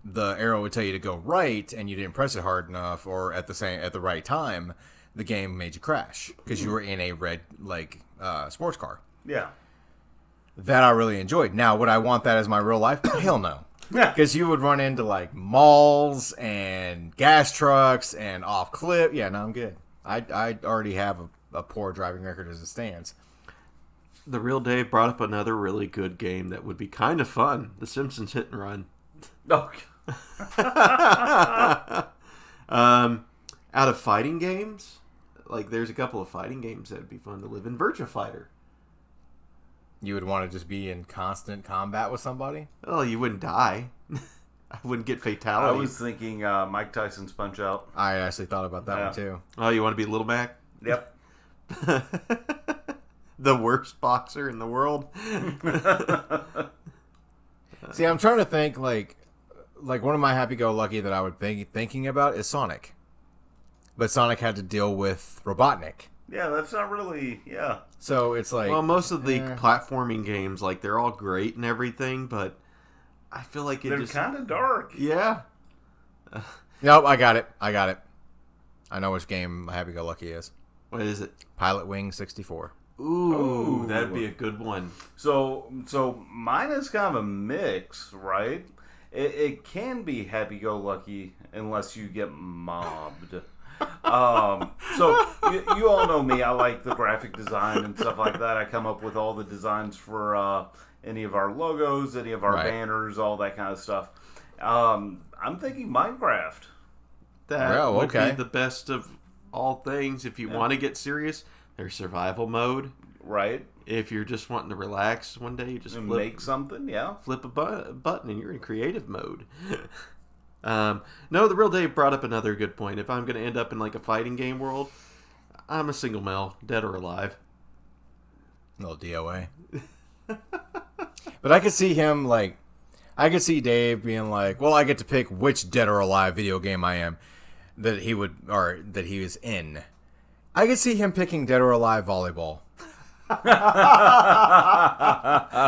the arrow would tell you to go right and you didn't press it hard enough or at the right time, the game made you crash because you were in a red sports car. Yeah. That I really enjoyed. Now, would I want that as my real life? Hell no. Because you would run into like malls and gas trucks and off cliff. Yeah, no, I'm good. I already have a poor driving record as it stands. The Real Dave brought up another really good game that would be kind of fun. The Simpsons Hit and Run. Oh. Out of fighting games, like there's a couple of fighting games that would be fun to live in. Virtua Fighter. You would want to just be in constant combat with somebody? Oh, you wouldn't die. I wouldn't get fatality. I was thinking Mike Tyson's Punch-Out. I actually thought about that one too. Oh, you want to be Little Mac? Yep. The worst boxer in the world. See, I'm trying to think like one of my happy-go-lucky that I would be thinking about is Sonic. But Sonic had to deal with Robotnik. Yeah, that's not really, yeah. So it's like... Well, most of the platforming games, like, they're all great and everything, but I feel like they're kind of dark. Yeah. Nope, I got it. I know which game Happy-Go-Lucky is. What is it? Pilot Wing 64. Ooh, that'd be a good one. So mine is kind of a mix, right? It can be happy-go-lucky unless you get mobbed. So you all know me. I like the graphic design and stuff like that. I come up with all the designs for any of our logos, any of our banners, all that kind of stuff. I'm thinking Minecraft. That would be the best of all things. If you want to get serious, there's survival mode. Right. If you're just wanting to relax one day, you just make something, flip a button and you're in creative mode. No, the Real Dave brought up another good point. If I'm going to end up in like a fighting game world, I'm a single male, dead or alive. A little DOA. But I could see him I could see Dave being like, well, I get to pick which dead or alive video game I am that he is in. I could see him picking dead or alive volleyball.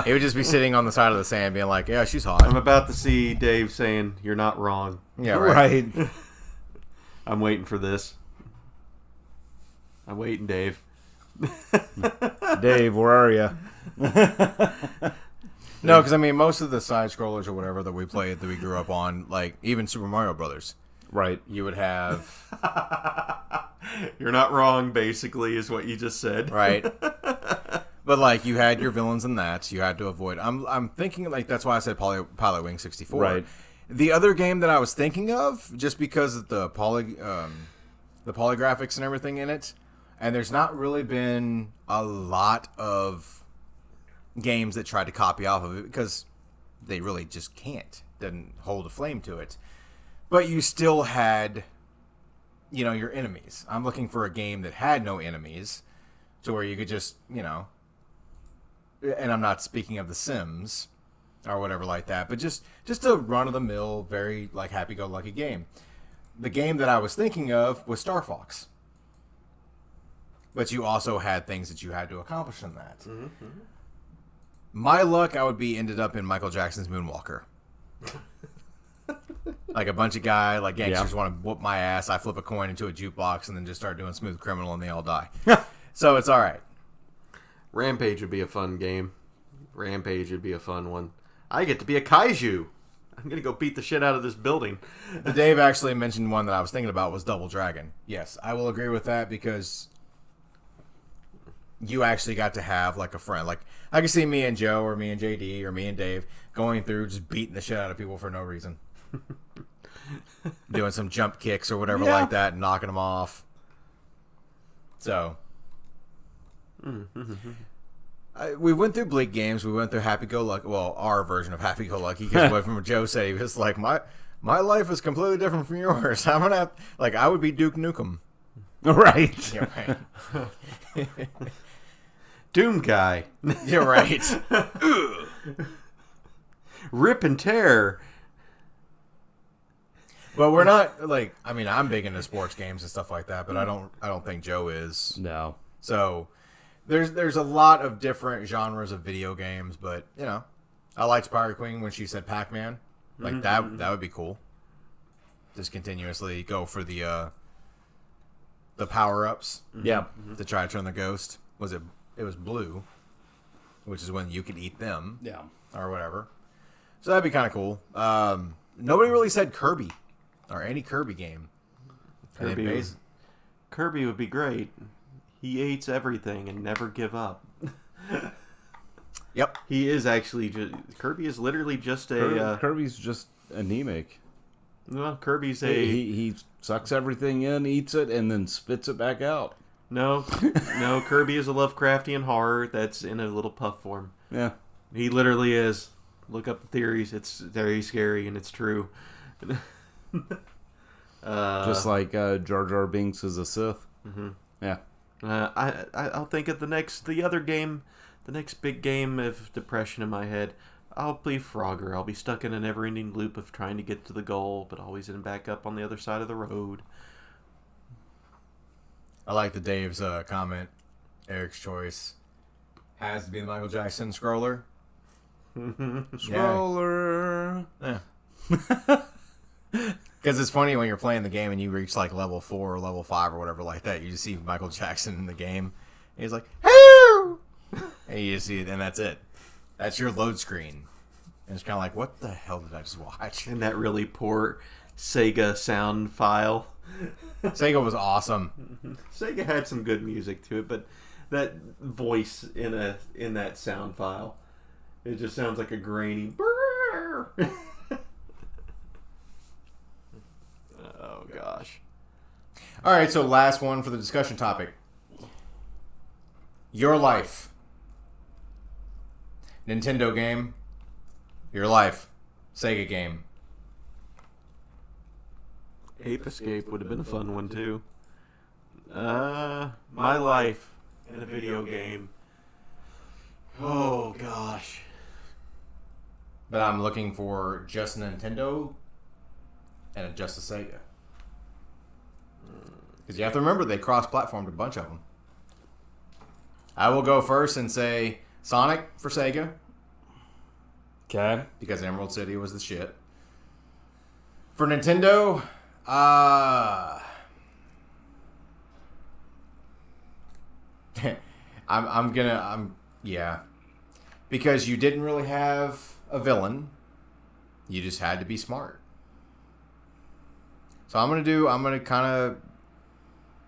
He would just be sitting on the side of the sand being like, yeah, she's hot. I'm about to see Dave saying, you're not wrong. Yeah, right. I'm waiting for this. I'm waiting, Dave. Dave, where are you? No, because I mean, most of the side scrollers or whatever that we played that we grew up on, like even Super Mario Brothers, Right. You would have... You're not wrong, basically, is what you just said. Right. But, like, you had your villains in that. You had to avoid... I'm thinking, like, that's why I said Pilot Wing 64. Right. The other game that I was thinking of, just because of the polygraphics and everything in it, and there's not really been a lot of games that tried to copy off of it because they really just can't. Didn't hold a flame to it. But you still had, you know, your enemies. I'm looking for a game that had no enemies to where you could just, you know, and I'm not speaking of The Sims or whatever like that, but just a run-of-the-mill, very, like, happy-go-lucky game. The game that I was thinking of was Star Fox. But you also had things that you had to accomplish in that. Mm-hmm. My luck, I would be ended up in Michael Jackson's Moonwalker. Like a bunch of gangsters want to whoop my ass. I flip a coin into a jukebox and then just start doing Smooth Criminal and they all die. So it's all right. Rampage would be a fun game. Rampage would be a fun one. I get to be a kaiju. I'm going to go beat the shit out of this building. Dave actually mentioned one that I was thinking about was Double Dragon. Yes, I will agree with that because you actually got to have like a friend. Like I could see me and Joe or me and JD or me and Dave going through just beating the shit out of people for no reason. Doing some jump kicks or whatever like that and knocking them off. So... we went through bleak games. We went through happy-go-lucky. Well, our version of happy-go-lucky. Because what from Joe said, he was like, my life is completely different from yours. I'm gonna have, like, I would be Duke Nukem. Right. You're right. Doom guy. You're right. Rip and tear. But we're not like. I mean, I'm big into sports games and stuff like that. But I don't think Joe is. No. So. There's a lot of different genres of video games, but you know, I liked Pirate Queen when she said Pac-Man, like that would be cool. Just continuously go for the power-ups, to try to turn the ghost. It was blue, which is when you could eat them, or whatever. So that'd be kind of cool. Nobody really said Kirby or any Kirby game. Kirby would be great. He eats everything and never give up. Yep. He is actually Kirby is literally just Kirby's just anemic. Well, Kirby's he sucks everything in, eats it, and then spits it back out. No, Kirby is a Lovecraftian horror that's in a little puff form. Yeah. He literally is. Look up the theories. It's very scary and it's true. Just like Jar Jar Binks is a Sith. Mm-hmm. Yeah. I'll think of the next big game of depression in my head. I'll play Frogger. I'll be stuck in a never-ending loop of trying to get to the goal, but always end back up on the other side of the road. I like the Dave's comment. Eric's choice has to be the Michael Jackson scroller. Scroller. Yeah. Because it's funny when you're playing the game and you reach like level 4 or level 5 or whatever like that. You just see Michael Jackson in the game. And he's like, "Hoo!" And you just see it, and that's it. That's your load screen. And it's kind of like, what the hell did I just watch? And that really poor Sega sound file. Sega was awesome. Sega had some good music to it, but that voice in that sound file, it just sounds like a grainy brrr. Oh gosh. All right, so last one for the discussion topic. Your life. Nintendo game. Your life. Sega game. Ape Escape would have been a fun one too. My life in a video game. Oh gosh. But I'm looking for just Nintendo and just a Sega. Because you have to remember they cross-platformed a bunch of them. I will go first and say Sonic for Sega. Okay. Because Emerald City was the shit. For Nintendo, yeah. Because you didn't really have a villain. You just had to be smart. So I'm gonna kind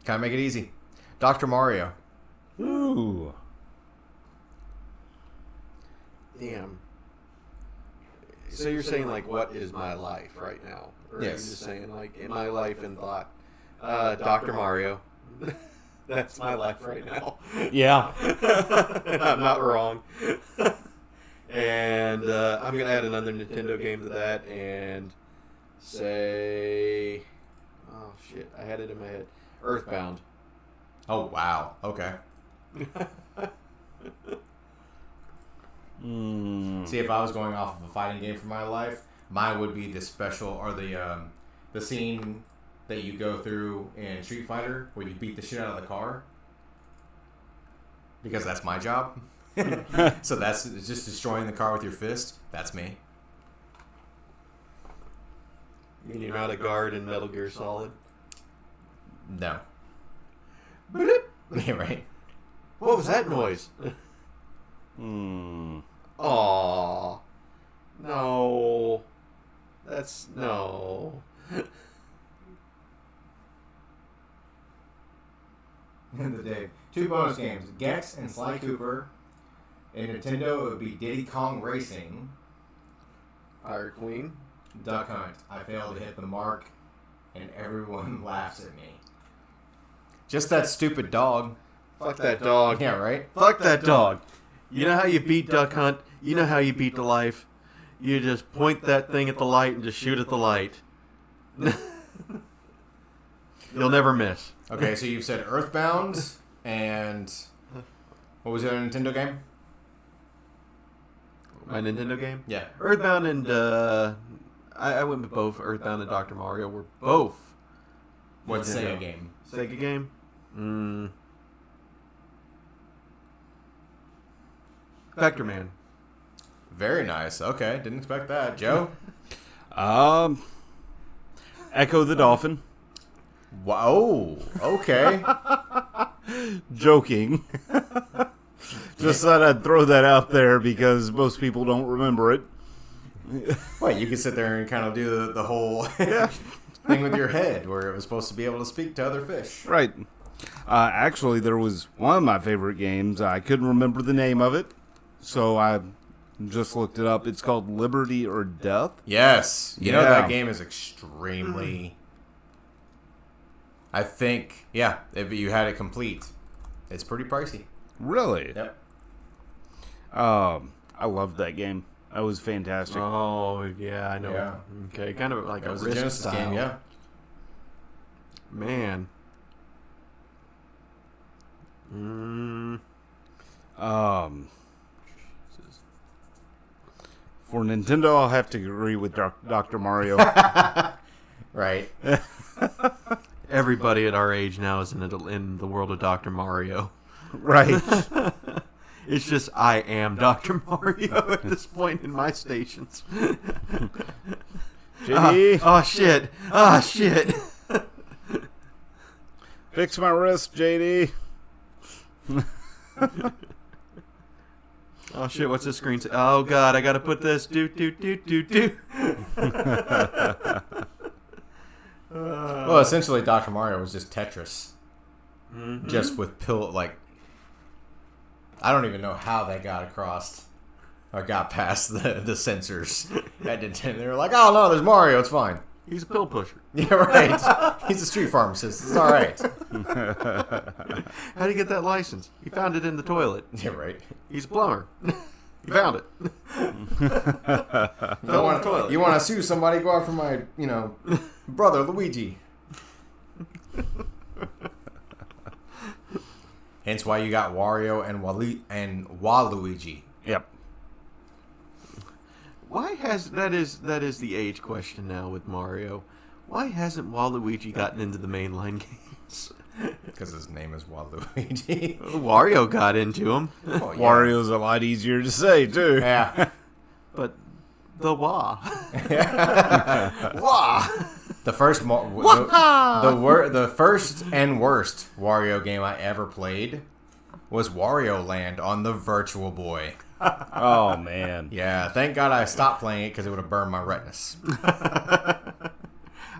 of make it easy. Dr. Mario. Ooh. Damn. So you're saying, like, what is my life right now? Or Yes. Are you just saying, like, in my life in thought, Dr. Mario. That's my life right now. Yeah. And I'm not wrong. And I'm going to add another Nintendo game to that and say... Oh, shit. I had it in my head. Earthbound. Oh, wow. Okay. See, if I was going off of a fighting game for my life, mine would be the special, or the scene that you go through in Street Fighter where you beat the shit out of the car. Because that's my job. So that's just destroying the car with your fist. That's me. You mean you're not a guard in Metal Gear Solid? No. Bloop. Yeah, right. What was that noise? Aww. No. That's... No. End of the day. 2 bonus games. Gex and Sly Cooper. In Nintendo, it would be Diddy Kong Racing. Pirate Queen. Duck Hunt. I failed to hit the mark, and everyone laughs at me. Just that stupid dog. Fuck that dog. Yeah, right? Fuck that dog. You know how you beat Duck Hunt? You know how you beat the life? You just point that thing at the light and just shoot at the light. You'll never miss. Okay, so you've said Earthbound, and what was the other Nintendo game? My Nintendo game? Yeah. Earthbound and, I went with both. Earthbound and Dr. Mario were both. What Nintendo. Sega game? Sega game? Vector Man. Very nice. Okay, didn't expect that. Joe? Echo the Dolphin. Wow. Okay. Joking. Just thought I'd throw that out there because most people don't remember it. Wait, you could sit there and kind of do the whole thing with your head where it was supposed to be able to speak to other fish. Right. Actually, there was one of my favorite games. I couldn't remember the name of it, so I just looked it up. It's called Liberty or Death. Yes. You know Yeah. that game is extremely... I think, yeah, if you had it complete, it's pretty pricey. Really? Yep. I loved that game. That was fantastic. Oh, yeah, I know. Yeah. Okay, kind of like That a was a Risk Genesis style. game, yeah. Man. For Nintendo, I'll have to agree with Dr. Mario. Right. Everybody at our age now is in the world of Dr. Mario. Right. It's just I am Dr. Mario at this point in my stations. JD, Oh shit! Oh shit! fix my wrist, JD. Oh shit! What's this screen say? Oh god! I gotta put this. Do. Well, essentially, Dr. Mario was just Tetris. Mm-hmm. Just with I don't even know how they got across or got past the censors at Nintendo. They were like, oh no, there's Mario, it's fine. He's a pill pusher. Yeah, right. He's a street pharmacist. It's all right. How'd he get that license? He found it in the toilet. Yeah, right. He's a plumber. He found it. You want to sue somebody? Go after my, brother Luigi. Hence why you got Wario and Waluigi. Yep. Why has that is the age question now with Mario? Why hasn't Waluigi gotten into the mainline games? Because his name is Waluigi. Wario got into him, Oh, yeah. Wario's a lot easier to say, too. Yeah. but the Wah. Wah! The first, the first and worst Wario game I ever played was Wario Land on the Virtual Boy. Oh, man. Yeah, thank God I stopped playing it because it would have burned my retinas.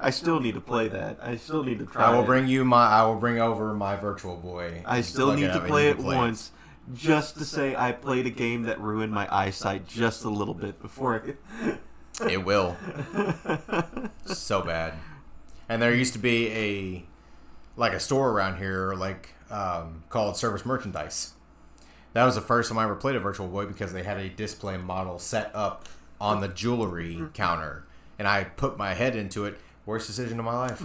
I still need to play that. I still need to try. I will bring over my Virtual Boy. I still need to play it once, just to say I played a game that ruined my eyesight just a little bit before. It will. So bad. And there used to be a store around here called Service Merchandise. That was the first time I ever played a Virtual Boy because they had a display model set up on the jewelry counter. And I put my head into it. Worst decision of my life.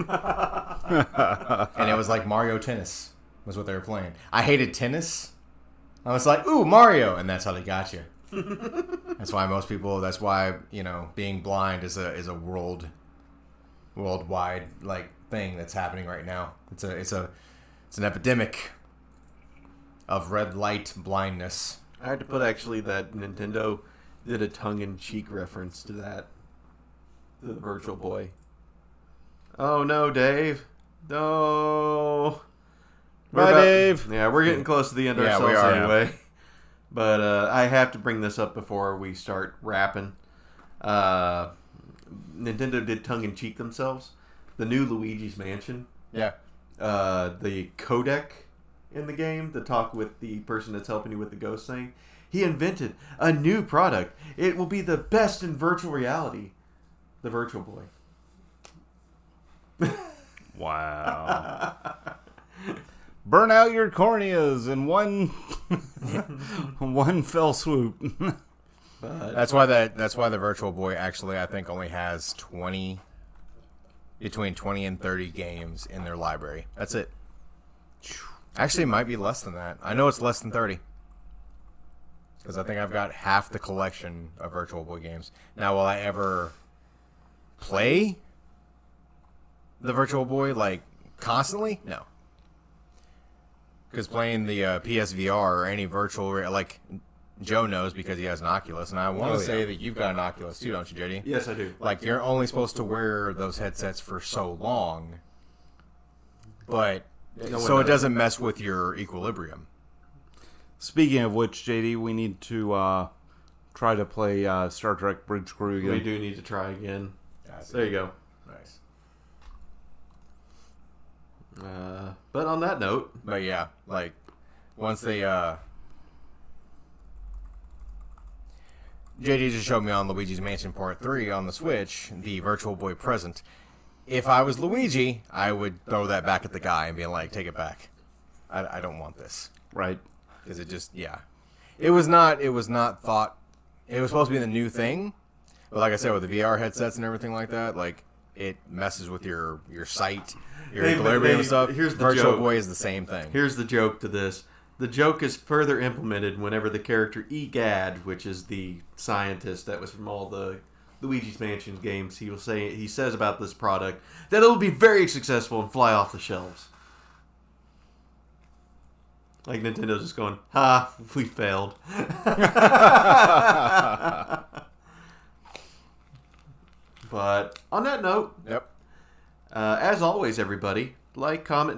And it was like Mario Tennis was what they were playing. I hated tennis. I was like, ooh, Mario. And that's how they got you. That's why being blind is a worldwide thing that's happening right now. It's an epidemic of red light blindness. I had to put actually that Nintendo did a tongue-in-cheek reference to that, to the Virtual Boy. Oh no, Dave! No. Bye, Dave. Yeah, we're getting close to the end ourselves we are. anyway. But I have to bring this up before we start rapping. Nintendo did tongue-in-cheek themselves. The new Luigi's Mansion. Yeah. The codec in the game, to talk with the person that's helping you with the ghost thing. He invented a new product. It will be the best in virtual reality. The Virtual Boy. Wow. Burn out your corneas in one fell swoop. But That's why the Virtual Boy actually I think only has between 20 and 30 games in their library. That's it. Actually, it might be less than that. I know it's less than 30. Because I think I've got half the collection of Virtual Boy games. Now, will I ever play the Virtual Boy, constantly? No. Because playing the PSVR or any virtual, Joe knows because he has an Oculus, and I want to say that you've got an Oculus too, don't you, JD? yes, I do. You're only supposed to wear those headsets for so long, but so it doesn't mess with your equilibrium. Speaking of which, JD, we need to try to play Star Trek Bridge Crew again. We do need to try again. There you go. Nice. But on that note, But yeah, once they JD just showed me on Luigi's Mansion Part 3 on the Switch, the Virtual Boy present. If I was Luigi, I would throw that back at the guy and be like, take it back. I don't want this. Right. Because it just, It was not thought, it was supposed to be the new thing. But like I said, with the VR headsets and everything like that, it messes with your sight, your equilibrium and stuff. Here's the Virtual joke. Boy is the same thing. Here's the joke to this. The joke is further implemented whenever the character Egad, which is the scientist that was from all the Luigi's Mansion games, he says about this product that it'll be very successful and fly off the shelves. Nintendo's just going, ha, we failed. But on that note, Yep. as always, everybody, comment,